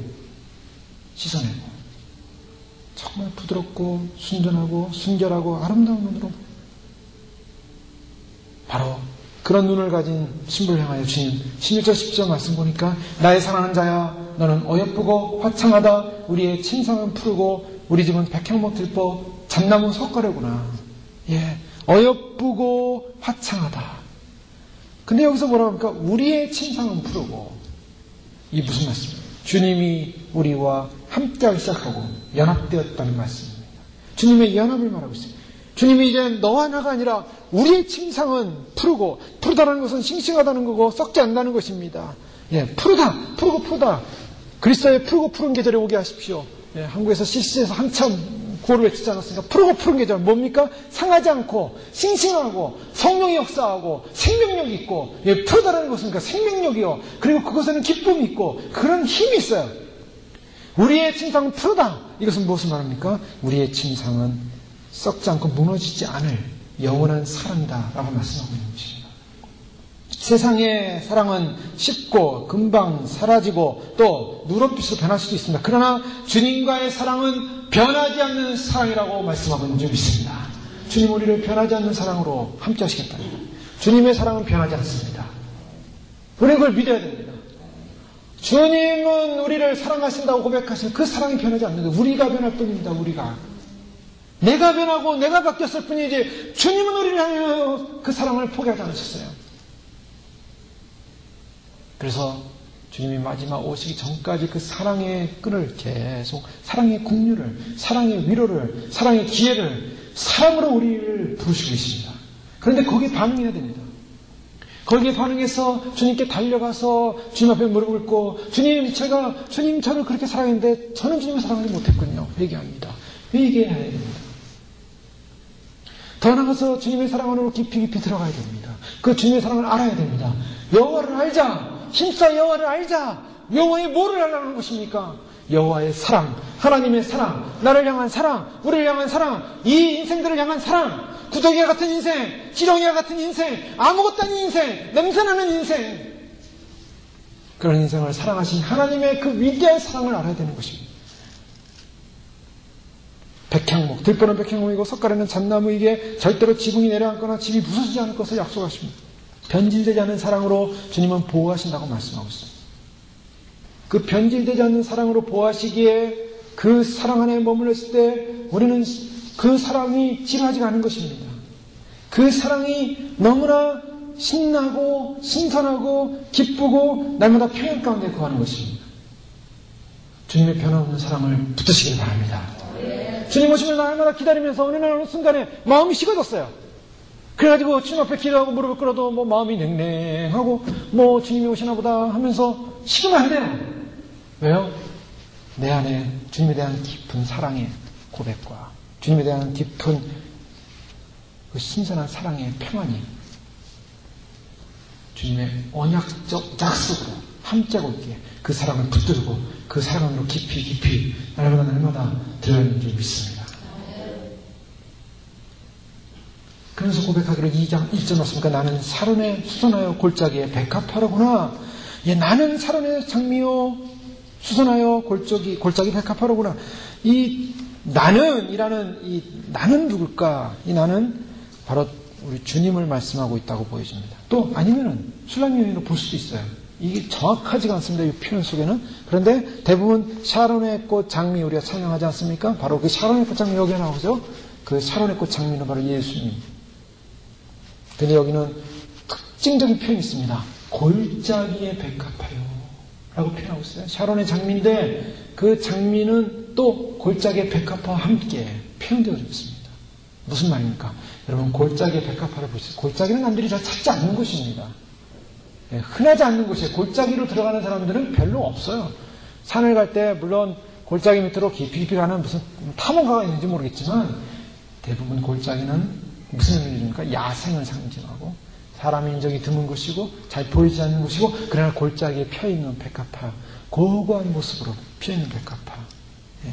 씻어내고 정말 부드럽고 순전하고 순결하고 아름다운 눈으로, 바로 그런 눈을 가진 신부를 향하여 주님 16절 10절 말씀 보니까, 나의 사랑하는 자야, 너는 어여쁘고 화창하다. 우리의 침상은 푸르고 우리 집은 백향목 들보 잣나무 석가래구나. 예, 어여쁘고 화창하다. 근데 여기서 뭐라고 합니까? 우리의 침상은 푸르고. 이게 무슨 말씀입니까? 주님이 우리와 함께하기 시작하고 연합되었다는 말씀입니다. 주님의 연합을 말하고 있습니다. 주님이 이제 너와 나가 아니라 우리의 침상은 푸르고, 푸르다는 것은 싱싱하다는 거고 썩지 않는다는 것입니다. 예, 푸르고 푸르다. 그리스도의 푸르고 푸른 계절에 오게 하십시오. 예, 한국에서 CC에서 한참 구호를 외치지 않았습니까? 푸르고 푸른 계절 뭡니까? 상하지 않고 싱싱하고 성령이 역사하고 생명력이 있고, 예, 푸르다는 것은 그러니까 생명력이요, 그리고 그것에는 기쁨이 있고 그런 힘이 있어요. 우리의 침상은 푸르다. 이것은 무엇을 말합니까? 우리의 침상은 썩지 않고 무너지지 않을 영원한 사랑이다 라고 말씀하고 있는 것입니다. 세상의 사랑은 쉽고 금방 사라지고 또 누런빛으로 변할 수도 있습니다. 그러나 주님과의 사랑은 변하지 않는 사랑이라고 말씀하고 있는 줄 믿습니다. 주님 우리를 변하지 않는 사랑으로 함께 하시겠다는 거예요. 주님의 사랑은 변하지 않습니다. 우리는 그걸 믿어야 됩니다. 주님은 우리를 사랑하신다고 고백하시면 그 사랑이 변하지 않는데 우리가 변할 뿐입니다. 내가 변하고 내가 바뀌었을 뿐이지 주님은 우리를 향하여 그 사랑을 포기하지 않으셨어요. 그래서 주님이 마지막 오시기 전까지 그 사랑의 끈을 계속, 사랑의 긍휼을, 사랑의 위로를, 사랑의 기회를, 사랑으로 우리를 부르시고 계십니다. 그런데 거기에 반응해야 됩니다. 거기에 반응해서 주님께 달려가서 주님 앞에 무릎을 꿇고, 주님 저를 그렇게 사랑했는데 저는 주님을 사랑하지 못했군요. 회개합니다. 회개해야 됩니다. 더 나아가서 주님의 사랑 안으로 깊이 들어가야 됩니다. 그 주님의 사랑을 알아야 됩니다. 여호와를 알자. 힘써 여호와를 알자. 여호와의 뭐를 알라는 것입니까? 여호와의 사랑, 하나님의 사랑, 나를 향한 사랑, 우리를 향한 사랑, 이 인생들을 향한 사랑, 구더기와 같은 인생, 지렁이와 같은 인생, 아무것도 아닌 인생, 냄새나는 인생, 그런 인생을 사랑하신 하나님의 그 위대한 사랑을 알아야 되는 것입니다. 백향목, 들보는 백향목이고 석가래는 잣나무이기에 절대로 지붕이 내려앉거나 집이 부서지지 않을 것을 약속하십니다. 변질되지 않은 사랑으로 주님은 보호하신다고 말씀하고 있습니다. 그 변질되지 않는 사랑으로 보호하시기에 그 사랑 안에 머물렀을 때 우리는 그 사랑이 지루하지가 않은 것입니다. 그 사랑이 너무나 신나고 신선하고 기쁘고 날마다 평안 가운데 거하는 것입니다. 주님의 변함없는 사랑을 붙드시길 바랍니다. 주님 오시면 날마다 기다리면서 어느 순간에 마음이 식어졌어요. 그래가지고 주님 앞에 기도하고 무릎을 꿇어도 마음이 냉랭하고 주님이 오시나 보다 하면서 식으면 안 돼요. 왜요? 내 안에 주님에 대한 깊은 사랑의 고백과 주님에 대한 깊은 그 신선한 사랑의 평안이 주님의 언약적 약속으로 함께하고 있기에 그 사랑을 붙들고 그 사랑으로 깊이 날마다 들어가는 줄 믿습니다. 그래서 고백하기를 2장 1절 맞습니까? 나는 사론에 수선하여 골짜기에 백합화로구나. 예, 나는 사론의 장미요 수선하여 골짜기 백합화로구나. 이 나는이라는 이 나는 누굴까? 이 나는 바로 우리 주님을 말씀하고 있다고 보여집니다. 또 아니면은 신랑 여인으로 볼 수도 있어요. 이게 정확하지가 않습니다. 이 표현 속에는. 그런데 대부분 샤론의 꽃 장미 우리가 찬양하지 않습니까? 바로 그 샤론의 꽃 장미 여기에 나오죠. 그 샤론의 꽃 장미는 바로 예수님. 근데 여기는 특징적인 표현이 있습니다. 골짜기의 백합화요 라고 표현하고 있어요. 샤론의 장미인데 그 장미는 또 골짜기의 백합화와 함께 표현되어 있습니다. 무슨 말입니까? 여러분 골짜기의 백합화를 보시죠. 골짜기는 남들이 잘 찾지 않는 곳입니다. 예, 흔하지 않는 곳이에요. 골짜기로 들어가는 사람들은 별로 없어요. 산을 갈 때 물론 골짜기 밑으로 깊이 가는 무슨 탐험가가 있는지 모르겠지만 대부분 골짜기는 무슨 의미입니까? 야생을 상징하고 사람의 인적이 드문 곳이고 잘 보이지 않는 곳이고 그러나 골짜기에 펴있는 백합화, 고고한 모습으로 펴있는 백합화. 예.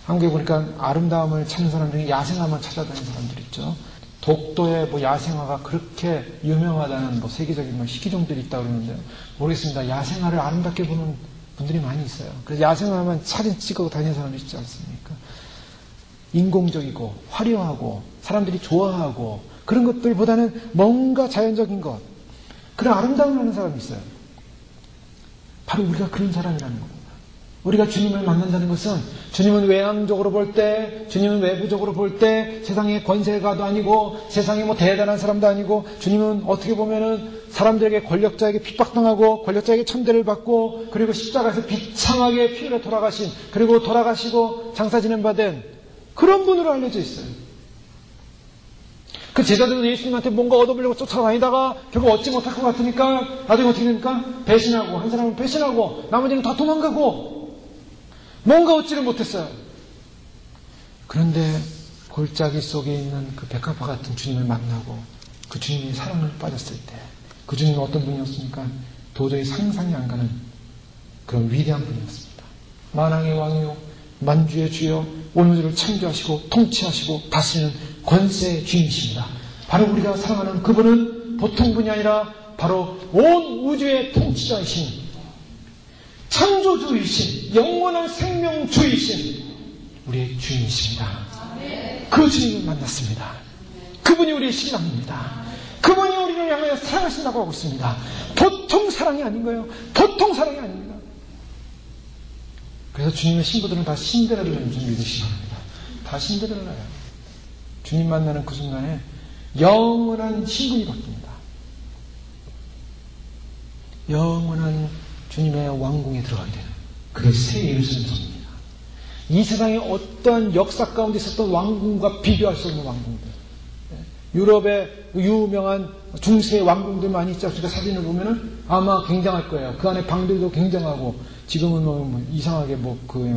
한국에 보니까 아름다움을 찾는 사람들이 야생화만 찾아다니는 사람들 있죠. 독도에 야생화가 그렇게 유명하다는 세계적인 희귀종들이 있다고 그러는데요. 모르겠습니다. 야생화를 아름답게 보는 분들이 많이 있어요. 그래서 야생화만 사진 찍고 다니는 사람도 있지 않습니까? 인공적이고 화려하고 사람들이 좋아하고 그런 것들보다는 뭔가 자연적인 것, 그런 아름다움을 하는 사람이 있어요. 바로 우리가 그런 사람이라는 겁니다. 우리가 주님을 만난다는 것은 주님은 외향적으로 볼 때, 주님은 외부적으로 볼 때 세상의 권세가도 아니고 세상에 대단한 사람도 아니고 주님은 어떻게 보면은 사람들에게 권력자에게 핍박당하고 권력자에게 천대를 받고 그리고 십자가에서 비참하게 피 흘려 돌아가신 그리고 돌아가시고 장사 지냄받은 그런 분으로 알려져 있어요. 그 제자들은 예수님한테 뭔가 얻어보려고 쫓아다니다가 결국 얻지 못할 것 같으니까 나중에 어떻게 됩니까? 배신하고 한 사람은 배신하고 나머지는 다 도망가고 뭔가 얻지를 못했어요. 그런데 골짜기 속에 있는 그 백합화 같은 주님을 만나고 그 주님의 사랑을 빠졌을 때 그 주님은 어떤 분이었습니까? 도저히 상상이 안 가는 그런 위대한 분이었습니다. 만왕의 왕이요 만주의 주여 온 우주를 창조하시고 통치하시고 다스리는 권세의 주인이십니다. 바로 우리가 사랑하는 그분은 보통 분이 아니라 바로 온 우주의 통치자이신 창조주이신 영원한 생명주이신 우리의 주인이십니다. 그 주님을 만났습니다. 그분이 우리의 신랑입니다. 그분이 우리를 향하여 사랑하신다고 하고 있습니다. 보통 사랑이 아닌 거예요. 보통 사랑이 아닙니다. 그래서 주님의 신부들은 다 신데렐라인 줄 믿으시기 바랍니다. 다 신데렐라예요. 주님 만나는 그 순간에 영원한 신분이 바뀝니다. 영원한 주님의 왕궁에 들어가게 되는, 그게 새 예루살렘 성입니다. 이 세상에 어떠한 역사 가운데 있었던 왕궁과 비교할 수 없는 왕궁들. 유럽의 유명한 중세 왕궁들 많이 있지 않습니까? 사진을 보면은 아마 굉장할 거예요. 그 안에 방들도 굉장하고, 지금은 뭐 이상하게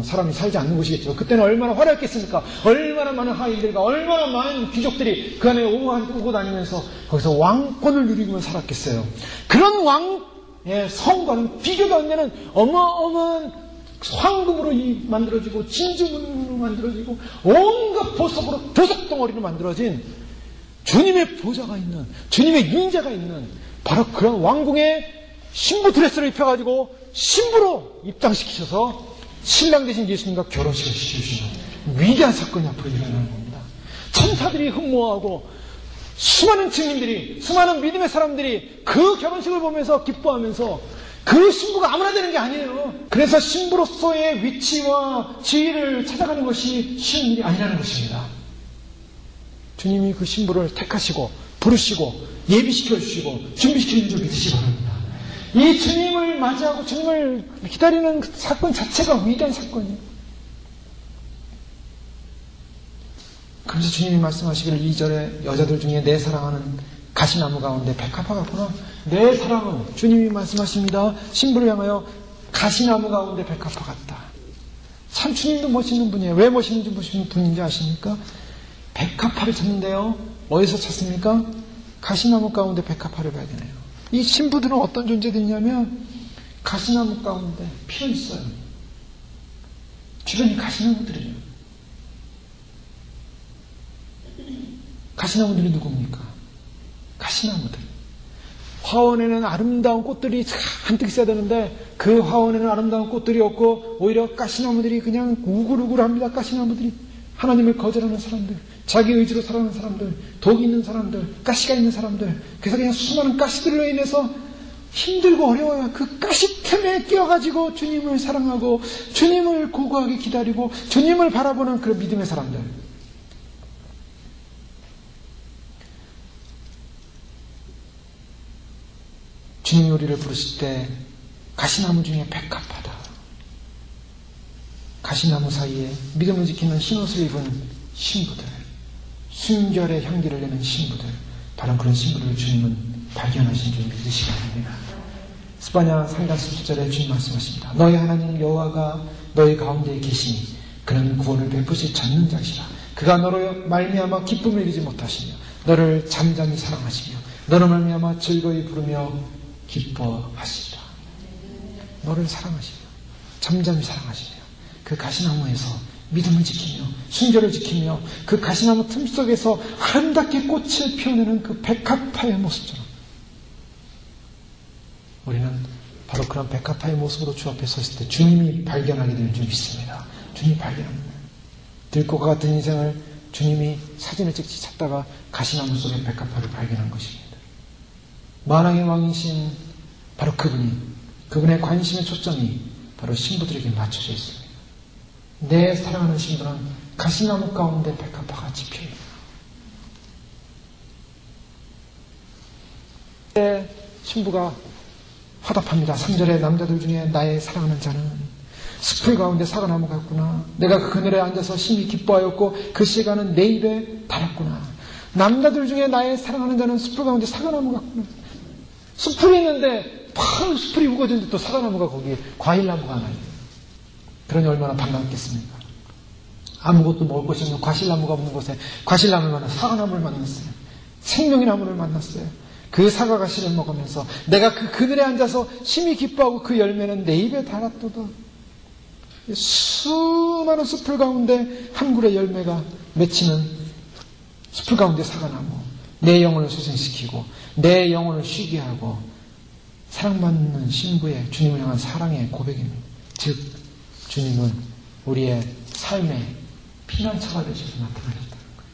사람이 살지 않는 곳이겠죠. 그때는 얼마나 화려했겠습니까? 얼마나 많은 하인들과 얼마나 많은 귀족들이 그 안에 오고 다니면서 거기서 왕권을 누리고 살았겠어요. 그런 왕의 성과는 비교도 안 되는 어마어마한 황금으로 만들어지고 진주문으로 만들어지고 온갖 보석으로 보석덩어리로 만들어진 주님의 보좌가 있는, 주님의 인자가 있는 바로 그런 왕궁의 신부 드레스를 입혀가지고 신부로 입당시키셔서 신랑 되신 예수님과 결혼식을 시켜주시는 위대한 사건이 앞으로 일어나는 겁니다. 천사들이 흠모하고 수많은 증인들이, 수많은 믿음의 사람들이 그 결혼식을 보면서 기뻐하면서, 그 신부가 아무나 되는 게 아니에요. 그래서 신부로서의 위치와 지위를 찾아가는 것이 쉬운 일이 아니라는 것입니다. 주님이 그 신부를 택하시고 부르시고 예비시켜 주시고 준비시켜 주는 줄 믿으시기 바랍니다. 이 주님을 맞이하고 주님을 기다리는 사건 자체가 위대한 사건이에요. 그래서 주님이 말씀하시기를 2절에 여자들 중에 내 사랑하는 가시나무 가운데 백합화 같구나. 내 사랑은, 주님이 말씀하십니다. 신부를 향하여 가시나무 가운데 백합화 같다. 참 주님도 멋있는 분이에요. 왜 멋있는 분인지 아십니까? 백합화를 찾는데요. 어디서 찾습니까? 가시나무 가운데 백합화를 발견해요. 이 신부들은 어떤 존재들이냐면 가시나무 가운데 피어 있어요. 주변이 가시나무들이에요. 가시나무들이 누굽니까? 가시나무들. 화원에는 아름다운 꽃들이 한뜩 있어야 되는데 그 화원에는 아름다운 꽃들이 없고 오히려 가시나무들이 그냥 우글우글합니다. 가시나무들이 하나님을 거절하는 사람들, 자기 의지로 살아가는 사람들, 독이 있는 사람들, 가시가 있는 사람들, 그래서 그냥 수많은 가시들로 인해서 힘들고 어려워요. 그 가시 틈에 끼어가지고 주님을 사랑하고 주님을 고고하게 기다리고 주님을 바라보는 그런 믿음의 사람들. 주님이 우리를 부르실 때 가시나무 중에 백합하다. 가시나무 사이에 믿음을 지키는 흰옷을 입은 신부들, 순결의 향기를 내는 신부들, 바로 그런 신부들을 주님은 발견하신 줄 믿으시기 바랍니다. 스바냐 3장 17절에 주님 말씀하십니다. 너희 하나님 여호와가 너희 가운데 계시니 그는 구원을 베푸실 전능자시라. 그가 너로 말미암아 기쁨을 이루지 못하시며 너를 잠잠히 사랑하시며 너로 말미암아 즐거이 부르며 기뻐하시리라. 너를 사랑하시며 잠잠히 사랑하시며 그 가시나무에서 믿음을 지키며 순결을 지키며 그 가시나무 틈 속에서 아름답게 꽃을 피워내는 그 백합화의 모습처럼 우리는 바로 그런 백합화의 모습으로 주 앞에 섰을 때 주님이 발견하게 될 줄 믿습니다. 주님이 발견합니다. 들꽃과 같은 인생을 주님이 사진을 찍지 찾다가 가시나무 속의 백합화를 발견한 것입니다. 만왕의 왕이신 바로 그분의 관심의 초점이 바로 신부들에게 맞춰져 있습니다. 내 사랑하는 신부는 가시나무 가운데 백합화같이 피어있다. 내 신부가 화답합니다. 3절에 남자들 중에 나의 사랑하는 자는 숲을 가운데 사과나무 같구나. 내가 그 그늘에 앉아서 심히 기뻐하였고 그 시간은 내 입에 달았구나. 남자들 중에 나의 사랑하는 자는 숲을 가운데 사과나무 같구나. 숲이 있는데 팍 숲이 우거진데 또 사과나무가 거기에 과일나무가 하나 있어요. 그러니 얼마나 반갑겠습니까? 아무것도 먹을 것이 없는 과실나무가 없는 곳에 과실나무를 만나 사과나무를 만났어요. 생명의 나무를 만났어요. 그 사과가시를 먹으면서 내가 그 그늘에 앉아서 심히 기뻐하고 그 열매는 내 입에 달았도다. 수많은 숲을 가운데 한 그루의 열매가 맺히는 숲을 가운데 사과나무. 내 영혼을 소생시키고 내 영혼을 쉬게 하고 사랑받는 신부의 주님을 향한 사랑의 고백입니다. 즉 주님은 우리의 삶의 피난처가 되셔서 나타나셨다는 거예요.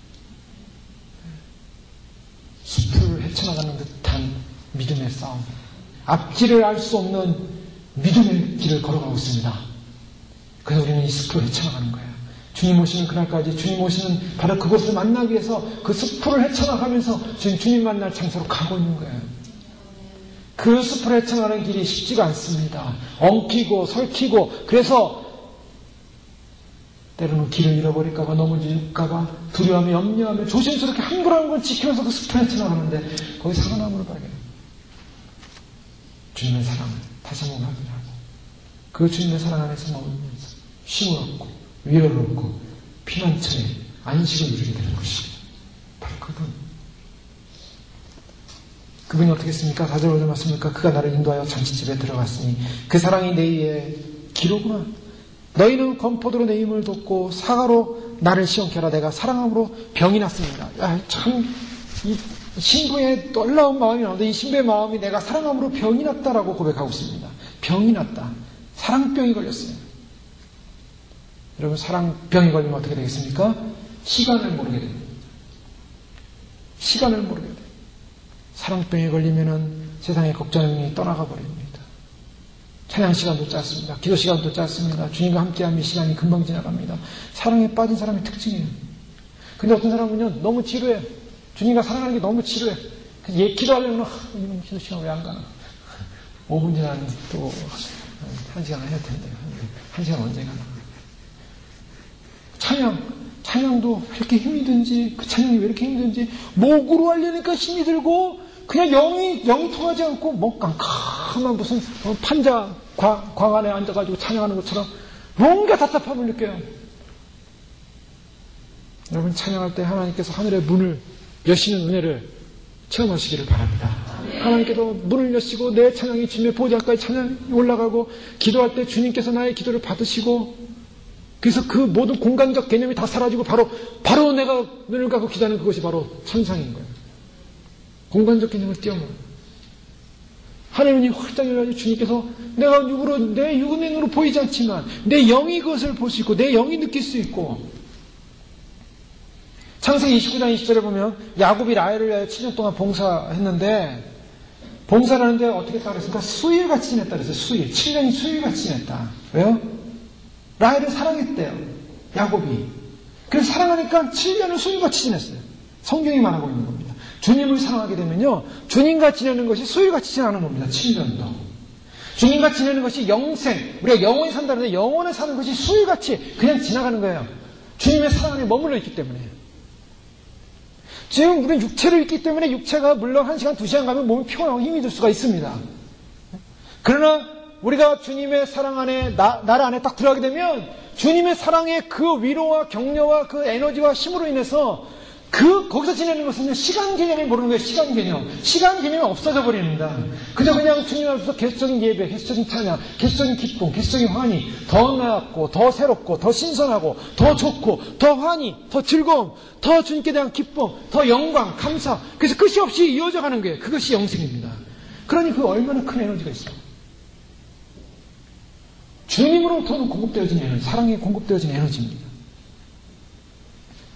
숲을 헤쳐나가는 듯한 믿음의 싸움. 앞길을 알 수 없는 믿음의 길을 걸어가고 있습니다. 그래서 우리는 이 숲을 헤쳐나가는 거예요. 주님 오시는 그날까지 주님 오시는 바로 그곳을 만나기 위해서 그 숲을 헤쳐나가면서 주님 만날 장소로 가고 있는 거예요. 그 숲을 헤쳐나가는 길이 쉽지가 않습니다. 엉키고 설키고, 그래서 때로는 길을 잃어버릴까봐, 넘어질까봐 두려워하며 염려하며 조심스럽게 한 걸 한 걸 지키면서 그 숲을 헤쳐나가는데 거기 사과나무를 발견해요. 주님의 사랑을 다시 한번 확인하고 그 주님의 사랑 안에서 머물면서 쉼을 얻고 위로를 얻고 피난처에 안식을 누리게 되는 것입니다. 바로 그분이 어떻게 했습니까? 4절 5절 말씀입니까? 그가 나를 인도하여 잔치집에 들어갔으니 그 사랑이 내 입에 기로구나. 너희는 건포도로 내 힘을 돋고 사과로 나를 시원케 하라. 내가 사랑함으로 병이 났습니다. 참 이 신부의 놀라운 마음이 나오는데 이 신부의 마음이 내가 사랑함으로 병이 났다라고 고백하고 있습니다. 병이 났다. 사랑병이 걸렸어요. 여러분, 사랑병이 걸리면 어떻게 되겠습니까? 시간을 모르게 됩니다. 시간을 모르게 돼요. 사랑병에 걸리면은 세상의 걱정이 떠나가 버립니다. 찬양 시간도 짧습니다. 기도 시간도 짧습니다. 주님과 함께하면 시간이 금방 지나갑니다. 사랑에 빠진 사람의 특징이에요. 근데 어떤 사람은요, 너무 지루해. 주님과 사랑하는 게 너무 지루해. 기도하려면, 이런 기도 시간 왜 안 가나? 5분 지나면 또 1시간 해야 텐데, 1시간 언제 가나? 찬양도 왜 이렇게 힘이 든지, 그 찬양이 왜 이렇게 힘이 든지, 목으로 하려니까 힘이 들고, 그냥 영이 통하지 않고, 뭐 깜깜한 무슨 판자 광 안에 앉아가지고 찬양하는 것처럼 뭔가 답답함을 느껴요. 여러분, 찬양할 때 하나님께서 하늘의 문을 여시는 은혜를 체험하시기를 바랍니다. 하나님께서 문을 여시고 내 찬양이 주님의 보좌까지 찬양이 올라가고, 기도할 때 주님께서 나의 기도를 받으시고, 그래서 그 모든 공간적 개념이 다 사라지고 바로 내가 눈을 감고 기도하는 그것이 바로 천상인 거예요. 공간적 개념을 뛰어넘어요. 하늘문이 활짝 열려가지고 주님께서 내가 내 육의 눈으로 보이지 않지만 내 영이 그것을 볼 수 있고 내 영이 느낄 수 있고. 창세기 29장 20절에 보면 야곱이 라헬을 위하여 7년 동안 봉사했는데, 봉사를 하는데 어떻게 했다고 그랬습니까? 수일같이 지냈다 그랬어요. 수일. 7년이 수일같이 지냈다. 왜요? 라헬을 사랑했대요. 야곱이. 그래서 사랑하니까 7년을 수일같이 지냈어요. 성경이 말하고 있는 겁니다. 주님을 사랑하게 되면요, 주님과 지내는 것이 수일같이 지나는 겁니다. 7년도. 주님과 지내는 것이 영생, 우리가 영원히 산다는데 영원히 사는 것이 수일같이 그냥 지나가는 거예요. 주님의 사랑 안에 머물러 있기 때문에. 지금 우리는 육체를 있기 때문에 육체가 물론 1시간, 2시간 가면 몸이 피곤하고 힘이 들 수가 있습니다. 그러나 우리가 주님의 사랑 안에, 나라 안에 딱 들어가게 되면 주님의 사랑의 그 위로와 격려와 그 에너지와 힘으로 인해서 거기서 지내는 것은 시간 개념을 모르는 거예요. 시간 개념. 시간 개념이 없어져 버립니다. 그냥 주님 앞에서 개수적인 예배, 개수적인 찬양, 개수적인 기쁨, 개수적인 환희, 더 나았고, 더 새롭고, 더 신선하고, 더 좋고, 더 환희, 더 즐거움, 더 주님께 대한 기쁨, 더 영광, 감사. 그래서 끝이 없이 이어져 가는 거예요. 그것이 영생입니다. 그러니 그 얼마나 큰 에너지가 있어요. 주님으로부터 공급되어진 에너지, 사랑에 공급되어진 에너지입니다.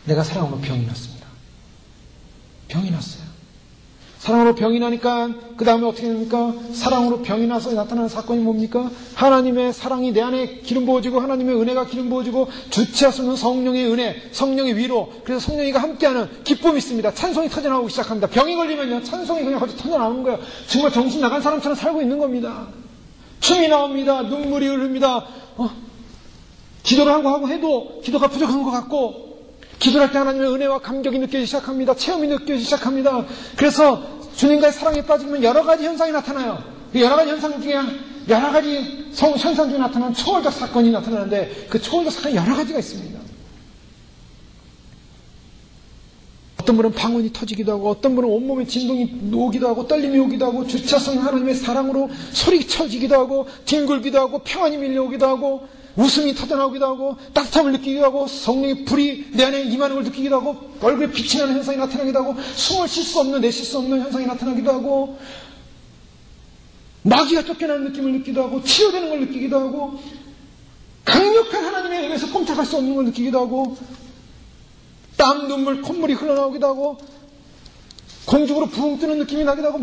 내가 사랑으로 병이 났습니다. 병이 났어요. 사랑으로 병이 나니까 그 다음에 어떻게 됩니까? 사랑으로 병이 나서 나타나는 사건이 뭡니까? 하나님의 사랑이 내 안에 기름 부어지고 하나님의 은혜가 기름 부어지고 주체할 수 없는 성령의 은혜, 성령의 위로, 그래서 성령이가 함께하는 기쁨이 있습니다. 찬송이 터져나오기 시작합니다. 병이 걸리면요, 찬송이 그냥 거기서 터져나오는 거예요. 정말 정신 나간 사람처럼 살고 있는 겁니다. 춤이 나옵니다. 눈물이 흐릅니다. 기도를 하고 해도 기도가 부족한 것 같고, 기도할 때 하나님의 은혜와 감격이 느껴지기 시작합니다. 체험이 느껴지기 시작합니다. 그래서 주님과의 사랑에 빠지면 여러 가지 현상이 나타나요. 여러 가지 현상 중에 여러 가지 현상 중에 나타나는 초월적 사건이 나타나는데 그 초월적 사건이 여러 가지가 있습니다. 어떤 분은 방언이 터지기도 하고, 어떤 분은 온몸에 진동이 오기도 하고, 떨림이 오기도 하고, 주체성 하나님의 사랑으로 소리쳐지기도 하고, 뒹굴기도 하고, 평안이 밀려오기도 하고, 웃음이 터져나오기도 하고, 따뜻함을 느끼기도 하고, 성령의 불이 내 안에 임하는 걸 느끼기도 하고, 얼굴에 빛이 나는 현상이 나타나기도 하고, 숨을 쉴 수 없는, 내쉴 수 없는 현상이 나타나기도 하고, 마귀가 쫓겨나는 느낌을 느끼기도 하고, 치유되는 걸 느끼기도 하고, 강력한 하나님의 은혜에서 꼼짝할 수 없는 걸 느끼기도 하고, 땀, 눈물, 콧물이 흘러나오기도 하고, 공중으로 붕 뜨는 느낌이 나기도 하고,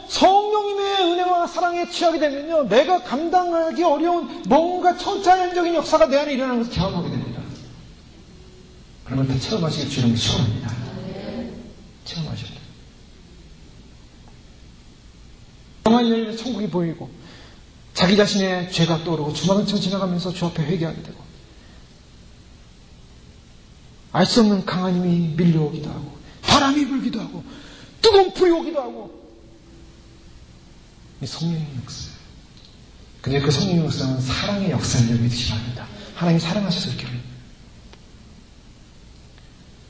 성령님의 은혜와 사랑에 취하게 되면요, 내가 감당하기 어려운 뭔가 천차만별적인 역사가 내 안에 일어나는 것을 경험하게 됩니다. 그러면 다 체험하시길 주님이 소원합니다. 체험하셔야 돼요. 영화를 열면 천국이 보이고 자기 자신의 죄가 떠오르고 주마등처럼 지나가면서 주 앞에 회개하게 되고 알 수 없는 강한 힘이 밀려오기도 하고 바람이 불기도 하고 뜨거운 불이 오기도 하고 이 성령의 역사예요. 근데 그 성령의 역사는 사랑의 역사를 믿으시기 바랍니다. 하나님이 사랑하셔서 이렇게 합니다.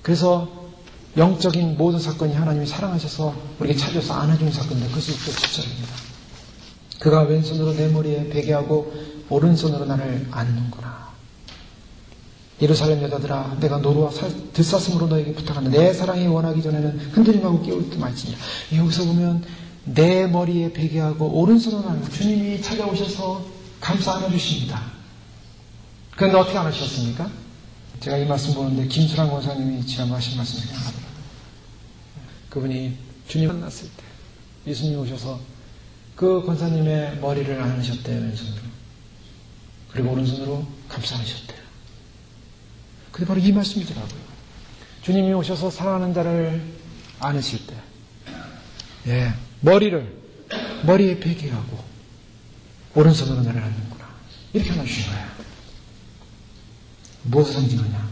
그래서 영적인 모든 사건이 하나님이 사랑하셔서 우리에게 찾아서 안아주는 사건인데 그것이 또 7절입니다. 그가 왼손으로 내 머리에 베게 하고 오른손으로 나를 안는구나. 예루살렘 여자들아 내가 노루와 들사슴으로 너에게 부탁한다. 내 사랑이 원하기 전에는 흔들림하고 깨울 듯 말지니라. 여기서 보면 내 머리에 베게 하고 오른손으로 나를 주님이 찾아오셔서 감싸 안아주십니다. 그런데 어떻게 안아주셨습니까? 제가 이 말씀 보는데 김수랑 권사님이 지난번 하신 말씀을 생각하더라고요. 그분이 주님 만났을 때 예수님이 오셔서 그 권사님의 머리를 안으셨대요. 왼손으로. 그리고 오른손으로 감싸 안으셨대요. 그게 바로 이 말씀이더라고요. 주님이 오셔서 사랑하는 자를 안으실 때 머리에 베게 하고 오른손으로 나를 안는구나. 이렇게 안아주신 거예요. 무엇을 상징하냐?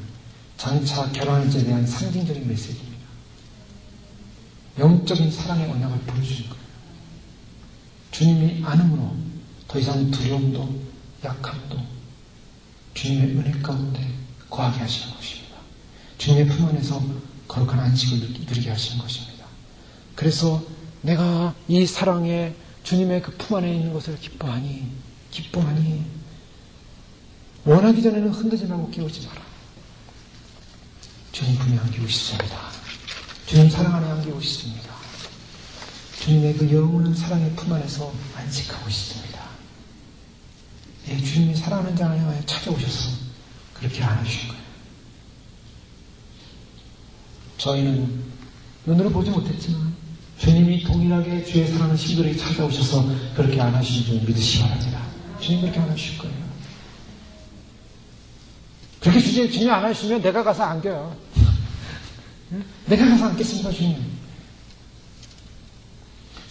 장차 결혼할 때에 대한 상징적인 메시지입니다. 영적인 사랑의 언약을 보여주는 거예요. 주님이 안음으로 더 이상 두려움도 약함도 주님의 은혜 가운데 거하게 하시는 것입니다. 주님의 품 안에서 거룩한 안식을 누리게 하시는 것입니다. 그래서 내가 이 사랑에 주님의 그 품 안에 있는 것을 기뻐하니 원하기 전에는 흔들지 말고 깨우지 마라. 주님 품에 안기고 싶습니다. 주님 사랑 안에 안기고 싶습니다. 주님의 그 영원한 사랑의 품 안에서 안식하고 있습니다. 주님이 사랑하는 자 향하여 찾아오셔서 그렇게 안아주신 거예요. 저희는 눈으로 보지 못했지만 주님이 동일하게 주의 사랑하는 신들에게 찾아오셔서 그렇게 안아주신 줄 믿으시기 바랍니다. 주님 그렇게 안아주실 거예요. 그렇게 주님이 안아주시면 내가 가서 안겨요. 내가 가서 안겠습니다.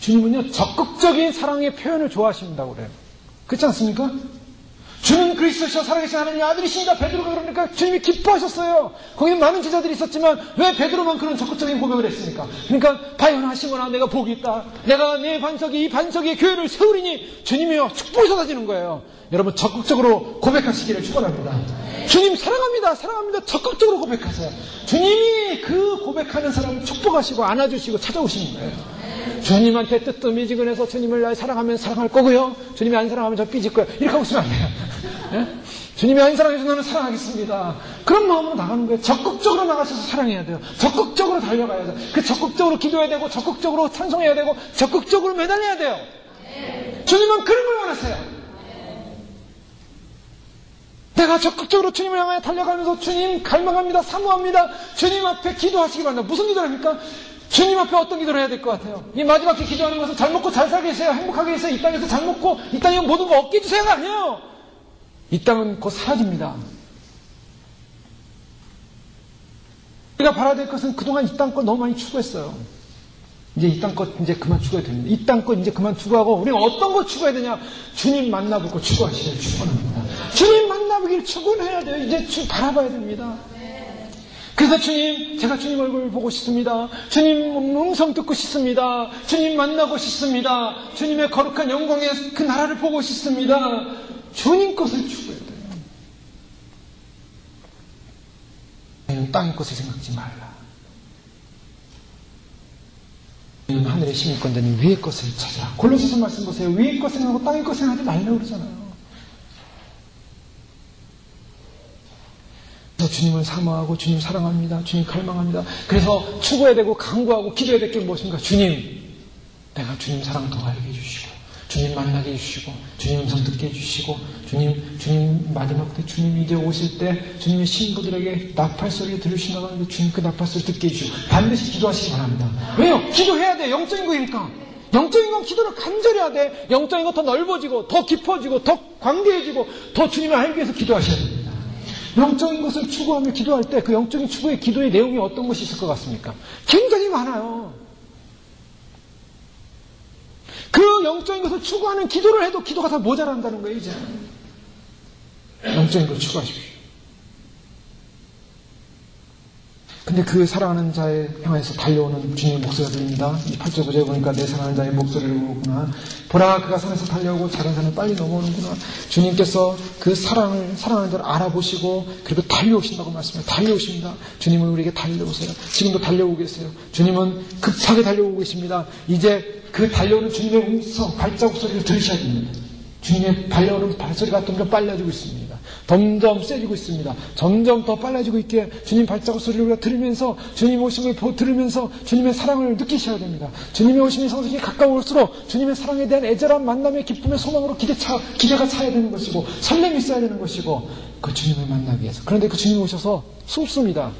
주님은요 적극적인 사랑의 표현을 좋아하신다고 그래요. 그렇지 않습니까? 주는 그리스도시여 살아계신 하나님의 아들이십니다. 베드로가 그러니까 주님이 기뻐하셨어요. 거기는 많은 제자들이 있었지만 왜 베드로만 그런 적극적인 고백을 했습니까? 그러니까 바요나시모나 내가 복이 있다. 내가 내 반석이 이 반석의 교회를 세우리니 주님이여 축복이 쏟아지는 거예요. 여러분 적극적으로 고백하시기를 축원합니다. 주님 사랑합니다. 사랑합니다. 적극적으로 고백하세요. 주님이 그 고백하는 사람을 축복하시고 안아주시고 찾아오시는 거예요. 주님한테 뜨뜻미지근해서 주님을 날 사랑하면 사랑할 거고요. 주님이 안 사랑하면 저 삐질 거예요. 이렇게 하고 있으면 안 돼요. 네? 주님이 안 사랑해서 나는 사랑하겠습니다. 그런 마음으로 나가는 거예요. 적극적으로 나가셔서 사랑해야 돼요. 적극적으로 달려가야 돼요. 그 적극적으로 기도해야 되고 적극적으로 찬송해야 되고 적극적으로 매달려야 돼요. 주님은 그런 걸 원하세요. 내가 적극적으로 주님을 향하여 달려가면서 주님 갈망합니다. 사모합니다. 주님 앞에 기도하시기 바랍니다. 무슨 기도를 합니까? 주님 앞에 어떤 기도를 해야 될 것 같아요? 이 마지막에 기도하는 것은 잘 먹고 잘 살게 해주세요. 행복하게 해주세요. 이 땅에서 잘 먹고 이 땅에 모든 거 얻게 해주세요가 아니에요. 이 땅은 곧 사라집니다. 우리가 바라야 될 것은 그동안 이 땅 거 너무 많이 추구했어요. 이제 이 땅 거 이제 그만 추구해야 됩니다. 이 땅 거 이제 그만 추구하고 우리가 어떤 거 추구해야 되냐? 주님 만나보고 추구하시길 축원합니다. 주님 만나보길 축원해야 돼요. 이제 바라봐야 됩니다. 그래서 주님, 제가 주님 얼굴 보고 싶습니다. 주님 음성 듣고 싶습니다. 주님 만나고 싶습니다. 주님의 거룩한 영광의 그 나라를 보고 싶습니다. 주님 것을 추구해야 돼요. 땅의 것을 생각지 말라. 하늘의 시민권자님 위의 것을 찾아. 골로새서 말씀 보세요. 위의 것 생각하고 땅의 것 생각하지 말라고 그러잖아요. 그래서 주님을 사모하고 주님 사랑합니다. 주님 갈망합니다. 그래서 추구해야 되고 강구하고 기도해야 될 게 무엇인가? 주님, 내가 주님 사랑 더 알게 해주시고 주님 만나게 해주시고 주님 음성 듣게 해주시고 주님 마지막 때 주님 이제 오실 때 주님의 신부들에게 나팔소리를 들으신다고 하는데 주님 그 나팔소리 듣게 해주시고 반드시 기도하시기 바랍니다. 왜요? 기도해야 돼. 영적인 거니까. 영적인 건 기도를 간절히 해야 돼. 영적인 건 더 넓어지고 더 깊어지고 더 광대해지고 더 주님을 알기 위해서 기도하셔야 됩니다. 영적인 것을 추구하며 기도할 때 그 영적인 추구의 기도의 내용이 어떤 것이 있을 것 같습니까? 굉장히 많아요. 그 영적인 것을 추구하는 기도를 해도 기도가 다 모자란다는 거예요, 이제. 영적인 걸 추구하십시오. 근데 그 사랑하는 자에 향해서 달려오는 주님의 목소리가 들립니다. 이 8절 9절에 보니까 내 사랑하는 자의 목소리를 보구나. 보라, 그가 산에서 달려오고 작은 산을 빨리 넘어오는구나. 주님께서 그 사랑하는 자를 알아보시고 그리고 달려오신다고 말씀해요. 달려오십니다. 주님은 우리에게 달려오세요. 지금도 달려오고 계세요. 주님은 급하게 달려오고 계십니다. 이제 그 달려오는 주님의 음성, 발자국 소리를 들으셔야 됩니다. 주님의 달려오는 발소리가 점점 빨라지고 있습니다. 점점 세지고 있습니다. 점점 더 빨라지고 있기에 주님 발자국 소리를 우리가 들으면서 주님 오심을 들으면서 주님의 사랑을 느끼셔야 됩니다. 주님의 오심이 성숙히 가까울수록 주님의 사랑에 대한 애절한 만남의 기쁨의 소망으로 기대가 차야 되는 것이고 설렘이 있어야 되는 것이고 그 주님을 만나기 위해서. 그런데 그 주님이 오셔서 숨습니다.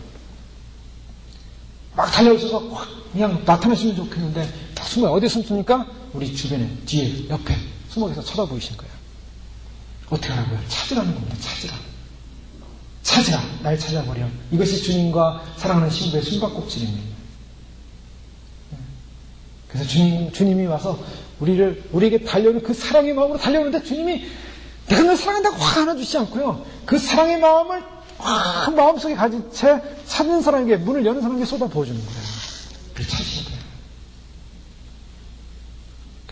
막 달려오셔서 그냥 나타나시면 좋겠는데 다 숨어요. 어디에 숨습니까? 우리 주변에, 뒤에, 옆에 숨어서 쳐다보이신 거예요. 어떻게 하라고요? 찾으라는 겁니다. 찾으라. 날 찾아버려. 이것이 주님과 사랑하는 신부의 숨바꼭질입니다. 그래서 주님이 와서 우리에게 달려오는 그 사랑의 마음으로 달려오는데 주님이 내가 널 사랑한다고 확 안아주시지 않고요. 그 사랑의 마음을 확 마음속에 가진 채 찾는 사람에게, 문을 여는 사람에게 쏟아부어주는 거예요. 그 찾으셔야 돼요.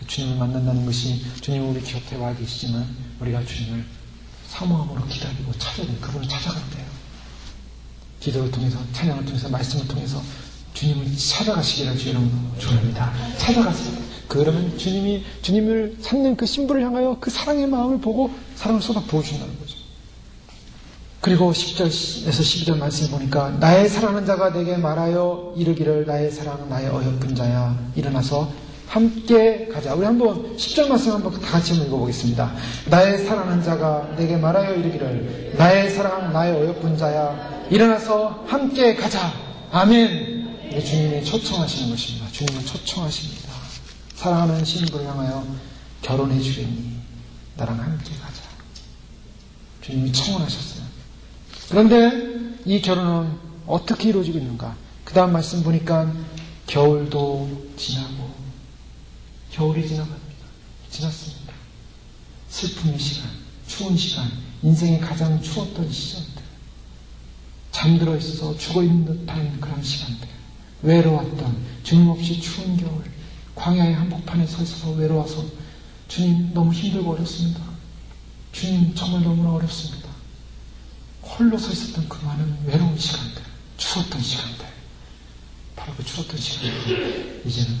주님을 만난다는 것이 주님은 우리 곁에 와 계시지만 우리가 주님을 사모함으로 기다리고 찾아야 돼요. 그분을 찾아가야 돼요. 기도를 통해서, 찬양을 통해서, 말씀을 통해서 주님을 찾아가시기를 주의 이름으로 축원합니다. 찾아가세요. 그러면 주님을 찾는 그 신부를 향하여 그 사랑의 마음을 보고 사랑을 쏟아 부어준다는 거죠. 그리고 10절에서 12절 말씀을 보니까 나의 사랑하는 자가 내게 말하여 이르기를 나의 사랑 나의 어여쁜 자야 일어나서 함께 가자. 우리 한번 10절 말씀 한번 다 같이 읽어보겠습니다. 나의 사랑하는 자가 내게 말하여 이르기를 나의 사랑 나의 어여쁜 자야 일어나서 함께 가자. 아멘. 주님이 초청하시는 것입니다. 주님은 초청하십니다. 사랑하는 신부를 향하여 결혼해 주겠니? 나랑 함께 가자. 주님이 청원하셨어요. 그런데 이 결혼은 어떻게 이루어지고 있는가? 그 다음 말씀 보니까 겨울도 지나고 겨울이 지났습니다. 슬픔의 시간, 추운 시간, 인생의 가장 추웠던 시절들, 잠들어 있어서 죽어 있는 듯한 그런 시간들, 외로웠던 주님 없이 추운 겨울, 광야의 한복판에 서 있어서 외로워서 주님 너무 힘들고 어렵습니다. 주님 정말 너무나 어렵습니다. 홀로 서 있었던 그 많은 외로운 시간들, 추웠던 시간들, 바로 그 추웠던 시간들 이제는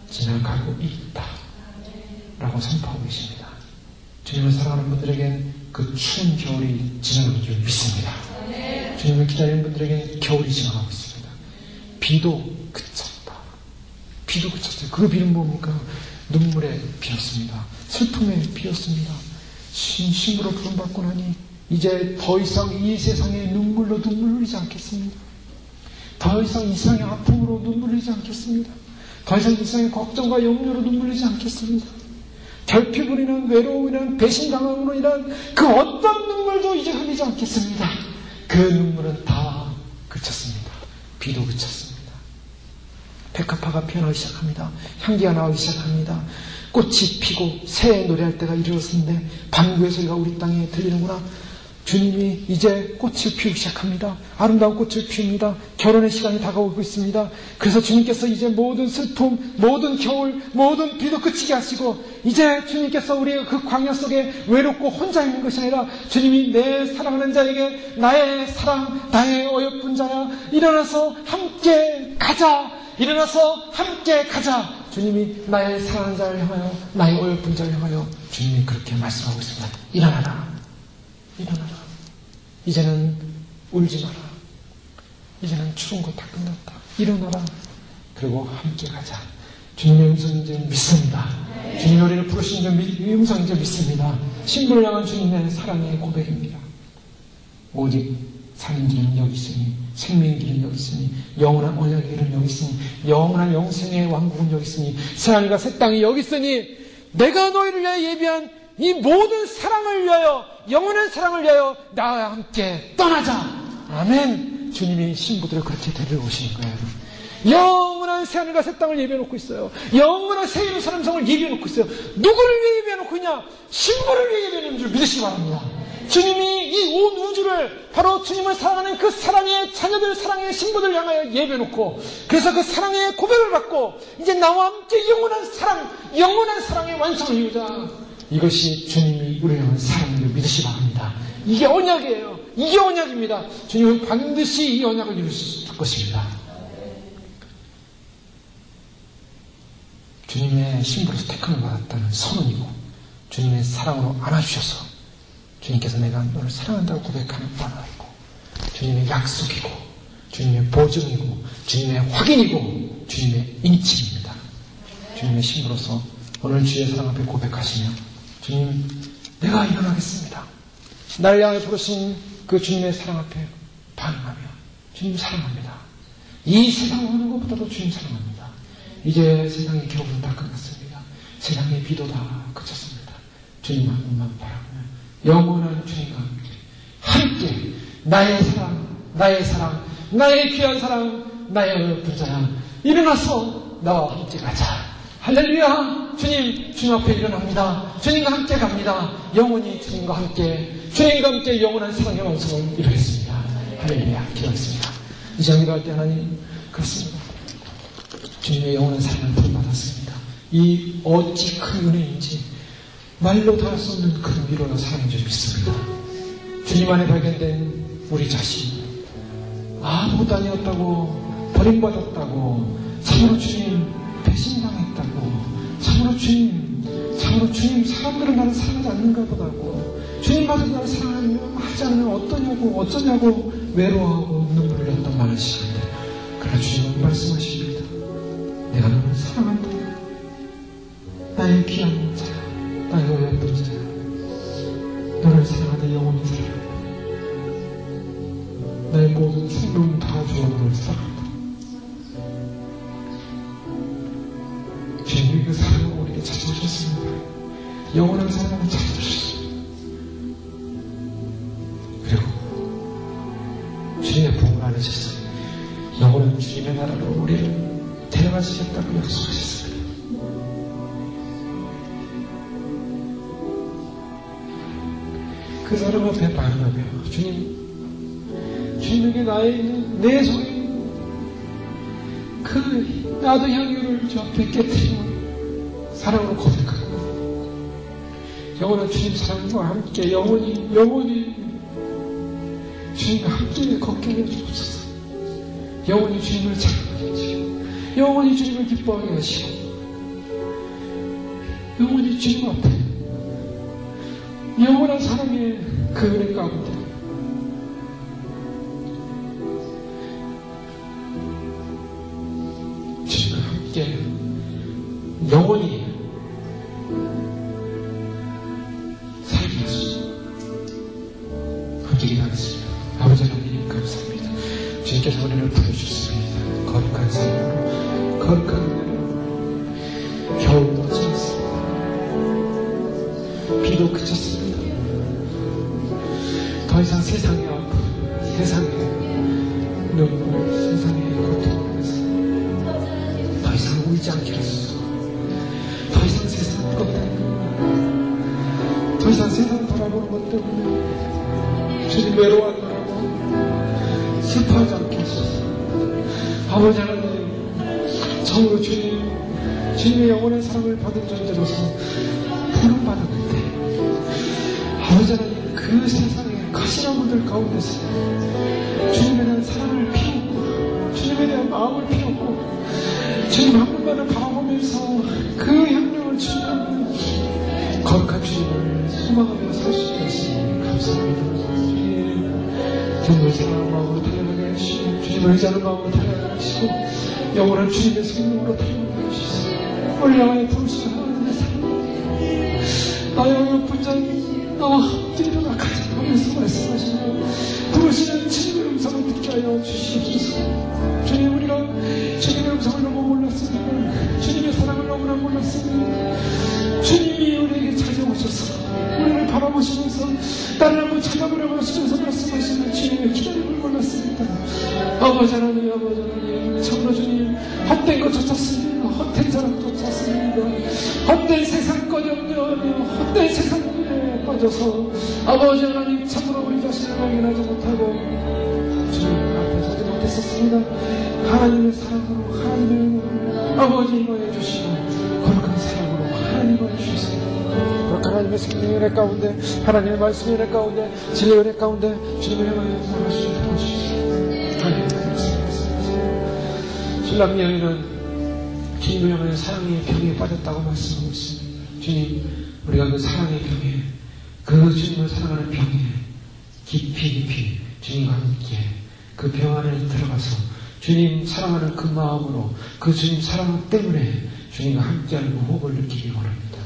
지나가고 있다 라고 선포하고 계십니다. 주님을 사랑하는 분들에겐 그 추운 겨울이 지나가는 줄 믿습니다. 주님을 기다리는 분들에겐 겨울이 지나가고 있습니다. 비도 그쳤다. 비도 그쳤어요. 그 비는 뭡니까? 눈물에 비었습니다. 슬픔에 비었습니다. 신부로 부름받고 나니 이제 더 이상 이 세상의 눈물로 눈물 흘리지 않겠습니다. 더 이상 이 세상의 아픔으로 눈물 흘리지 않겠습니다. 더 이상 이 세상의 걱정과 염려로 눈물 흘리지 않겠습니다. 결핍으로 인한 외로움이란 배신당함으로 인한 그 어떤 눈물도 이제 흘리지 않겠습니다. 그 눈물은 다 그쳤습니다. 비도 그쳤습니다. 백합화가 피어나기 시작합니다. 향기가 나오기 시작합니다. 꽃이 피고 새해 노래할 때가 이르렀는데 방구의 소리가 우리 땅에 들리는구나. 주님이 이제 꽃을 피우기 시작합니다. 아름다운 꽃을 피웁니다. 결혼의 시간이 다가오고 있습니다. 그래서 주님께서 이제 모든 슬픔, 모든 겨울, 모든 비도 그치게 하시고 이제 주님께서 우리의 그 광야 속에 외롭고 혼자 있는 것이 아니라 주님이 내 사랑하는 자에게 나의 사랑, 나의 어여쁜 자야 일어나서 함께 가자. 일어나서 함께 가자. 주님이 나의 사랑하는 자를 향하여 나의 어여쁜 자를 향하여 주님이 그렇게 말씀하고 있습니다. 일어나라. 일어나라. 이제는 울지 마라. 이제는 추운 거 다 끝났다. 일어나라. 그리고 함께 가자. 주님의 음성인지 믿습니다. 주님이 우리를 부르신 음성인지 믿습니다. 신부를 향한 주님의 사랑의 고백입니다. 오직 사는 길은 여기 있으니 생명의 길은 여기 있으니 영원한 언약의 길은 여기 있으니 영원한 영생의 왕국은 여기 있으니 새하늘과 새 땅이 여기 있으니 내가 너희를 위하여 예비한 이 모든 사랑을 위하여 영원한 사랑을 위하여 나와 함께 떠나자. 아멘. 주님이 신부들을 그렇게 데리러 오시는 거예요. 여러분. 영원한 새하늘과 새 땅을 예비해놓고 있어요. 영원한 새 예루살렘성을 예비해놓고 있어요. 누구를 위해 예비해놓고 있냐? 신부를 위해 예비해놓은 줄 믿으시기 바랍니다. 주님이 이 온 우주를 바로 주님을 사랑하는 그 사랑의 자녀들, 사랑의 신부들 향하여 예배놓고, 그래서 그 사랑의 고백을 받고 이제 나와 함께 영원한 사랑, 영원한 사랑의 완성을 이루자. 이것이 주님이 우리를 향한 사랑을 믿으시기 바랍니다. 이게 언약이에요. 이게 언약입니다. 주님은 반드시 이 언약을 이루실 것입니다. 주님의 신부로서 택함을 받았다는 선언이고, 주님의 사랑으로 안아주셔서 주님께서 내가 너를 사랑한다고 고백하는 언어이고, 주님의 약속이고, 주님의 보증이고, 주님의 확인이고, 주님의 인침입니다. 주님의 신부로서 오늘 주의 사랑 앞에 고백하시며, 주님, 내가 일어나겠습니다. 나를 향해 부르신 그 주님의 사랑 앞에 반응하며, 주님 사랑합니다. 이 세상 어느 것보다도 주님 사랑합니다. 이제 세상의 겨울은 다 끝났습니다. 세상의 비도 다 그쳤습니다. 주님 한 분만 바라보며 영원한 주님과 함께 나의 사랑, 나의 귀한 사랑, 나의 분자야, 일어나서 나와 함께 가자. 할렐루야. 주님 앞에 일어납니다. 주님과 함께 갑니다. 영원히 주님과 함께 영원한 사랑의 완성을 이루겠습니다. 할렐루야. 기도하겠습니다. 이 시간 기도할 때 하나님, 그렇습니다. 주님의 영원한 사랑을 부름받았습니다. 이 어찌 큰 은혜인지 말로 다 할 수 없는 큰 위로나 사랑인 줄 믿습니다. 주님 안에 발견된 우리 자신, 아무것도 아니었다고, 버림받았다고, 참으로 주님 배신당했다고, 참으로 주님 사람들은 나를 사랑하지 않는가 보다고, 주님마저 나를 사랑하지 않으면 어쩌냐고 외로워하고 눈물을 흘렸던 많은 시간들, 그러나 주님은 말씀하십니다. 내가 너를 사랑한다. 나의 귀한 자야, 나의 어여쁜 자야, 너를 사랑하다 영원히 사랑한다. 나의 모든 생명은 다 주어 너를 사랑한다. 주님이 그 사랑을 우리에게 찾아오셨습니다. 영원한 사랑을 찾아오셨습니다. 그리고 주님의 부흥을 안으셨어요. 영원한 주님의 나라로 우리를 데려가시겠다고 약속하셨습니다. 그 사람 앞에 반응하며 주님에게 내 속에 있는 그 나도 향유를 주 앞에 깨뜨리고 사랑으로 고백하고, 영원한 주님 사랑과 함께 영원히 주님과 함께 걷게 하여 주옵소서. 영원히 주님을 찬양하게 하시고, 영원히 주님을 기뻐하게 하시고, 영원히 주님 앞에 영원한 사랑의 그 은혜 가운데 주님과 함께 영원히 살게 하소서. 함께 기도하겠습니다. 아버지 하나님 감사합니다. 주님께서 우리를 부르셨습니다. 거룩한 삶으로, 거룩한 은혜로. 겨울도 지났습니다. 비도 그쳤습니다. 더 이상 세상의 아픔, 세상의 눈물, 세상의 고통에서 더 이상 울지 않게 하소서. 더 이상 세상 것 때문에, 더 이상 세상 바라보는 것 때문에 주님 외로워하느라고 슬퍼하지 않게 하소서. 아버지 하나님, 정으로 주님의 영원한 사랑을 받은 존재로서 부름받았는데, 아버지 하나님, 그 세상에 가시나무들 가운데서 주님에 대한 사랑을 피웠고, 주님에 대한 마음을 피웠고, 주님 한 분만을 바라보면서 그 향령을 주님을, 거룩한 주님을 소망하며 살 수 있었으니 감사합니다. 주님을 사랑하는 마음으로 달려가게 하시고, 주님을 의지하는 마음으로 달려가게 하시고, 영원한 주님의 생명으로 달려가게 하시소. 우리 향하여 부르시는 하나님의 사랑, 나의 어여쁜 자는 나와 함께 일어나 가자 하면서 말씀하시며 부르시는 주님의 음성을 듣게 하여 주시옵소서. 주님, 우리가 주님의 음성을 너무 몰랐습니다. 주님의 사랑을 너무나 몰랐습니다. 주님이 우리에게 찾아오셔서 우리를 바라보시면서 나를 한번 찾아보려고 하시면서 말씀하시는 주님의 기다림을 몰랐습니다. 아버지 하나님, 참으로 주님, 쫓았습니다. 헛된 사랑 쫓았습니다. 헛된 세상 꺼려하며 헛된 세상에 빠져서 아버지 하나님 참으로 우리 자신을 발견하지 못하고 주님 앞에 서지 못했었습니다. 하나님의 사랑으로 하나님의 은혜로 아버지 임하여 주시고 거룩한 사랑으로 하나님 임하여 주셨습니다. 그렇게 하나님의 생명의 은혜 가운데 하나님의 말씀의 은혜 가운데 진리의 은혜 가운데 주님을 향하여 나아가시기 도와주십시오. 하나님 신랑 여인은 주님을 향하여 사랑의 병에 빠졌다고 말씀하고 있습니다. 주님, 우리가 그 사랑의 병에, 그 주님을 사랑하는 병에 깊이 주님과 함께 그 병 안에 들어가서 주님 사랑하는 그 마음으로 그 주님 사랑 때문에 주님과 함께하는 그 호흡을 느끼기 원합니다.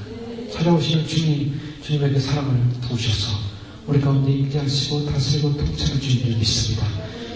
찾아오시는 주님, 주님에게 사랑을 부으셔서 우리 가운데 임재하시고 다스리고 통찰해 주신 줄 믿습니다.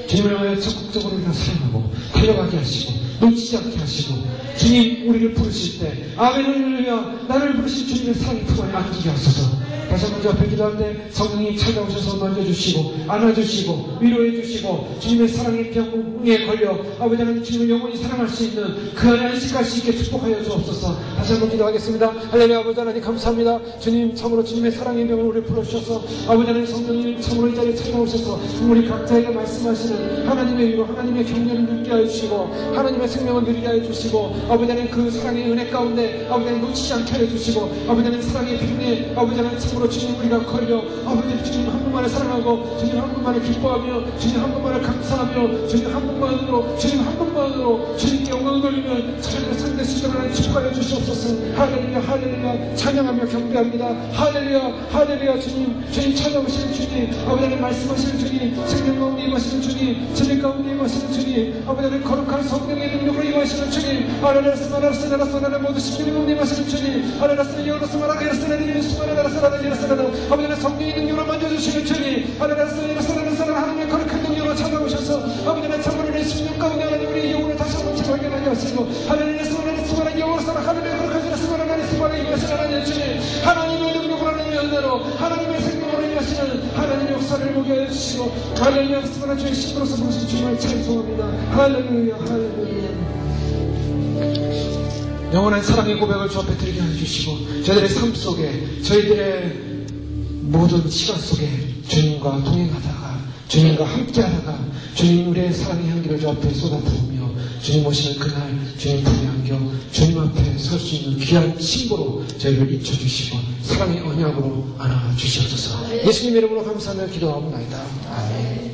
주님을 위하여 적극적으로 우리가 사랑하고 달려가게 하시고 놓치지 않게 하시고 주님 우리를 부르실 때 아멘 할렐루야 나를 부르신 주님의 사랑의 품 안에 안기게 하소서. 다시 한번 주 앞에 기도하는데 성령이 찾아오셔서 만져주시고 안아주시고 위로해주시고 주님의 사랑의 병에 걸려 아버지 하나님 주님을 영원히 사랑할 수 있는 그 안에 안식할 수 있게 축복하여 주옵소서. 다시 한번 기도하겠습니다. 할렐루야. 아버지 하나님 감사합니다. 주님 참으로 주님의 사랑의 병을 우리 불러주셔서 아버지 하나님 성령님 참으로 이 자리에 찾아오셔서 우리 각자에게 말씀하시는 하나님의 위로 하나님의 격려를 느끼게 하여 주시고 하나님의 생명을 누리게 하여 주시고 아버지 하나님 그 사랑의 은혜 가운데 아버지 하나님 놓치지 않게 하여 주시고 아버지 하나님 사랑의 병에 아버지 하나님 참으로 주님 우리가 걸려 아버지 주님 한 분만을 사랑하고 주님 한 분만을 기뻐하며 주님 한 분만을 감사하며 주님 한 분만으로 주님 한 분만으로 주님께 영광을 돌리며 저녁에 상대 수절을 축복하여 주시옵소서. 할렐루야 할렐루야 찬양하며 경배합니다. 할렐루야 할렐루야. 주님 찾아오시는 주님 아버지 하나님 말씀하시는 주님 생명 가운데 임하시는 주님 진리 가운데 임하시는 주님 아버지 하나님 거룩한 성령의 능력으로 임하시는 주님 아라라스 마라스 나라스 나라 모두 십계명 가운데 임하시는 주님 아라라스 여라스 마라가 여라스 나라 예수 마라라스 나라 예라스 나라 아버지 하나님 성령의 능력으로 만져주시는 주님 아라라스 여라스 나라스 나라 하나님의 거룩한 능력으로 찾아오셔서 아버지 하나님 참으로 내 심령 가운데 하나님 우리의 영혼을 다시 한번 발견하게 하시고 하나님의 스마라의 영혼을 살아 하나님의 거룩한 스마라의 임하시는 하나님의 주님 하나님의 능력으로 하나님의 은혜로 하나님의 생명으로 임하시는 하나님의 역사를 보게 하여 주시고 할렐루야. 스마라 주의 신으로서 부르신 주님을 찬송합니다. 할렐루야 할렐루야. 영원한 사랑의 고백을 주 앞에 드리게 해주시고 저희들의 삶 속에 저희들의 모든 시간 속에 주님과 동행하다가 주님과 함께하다가 주님 우리의 사랑의 향기를 주 앞에 쏟아부으며 주님 오시는 그날 주님 품에 안겨 주님 앞에 설 수 있는 귀한 친구로 저희를 잊혀주시고 사랑의 언약으로 안아주시옵소서. 예수님 이름으로 감사하며 기도하옵나이다. 아멘.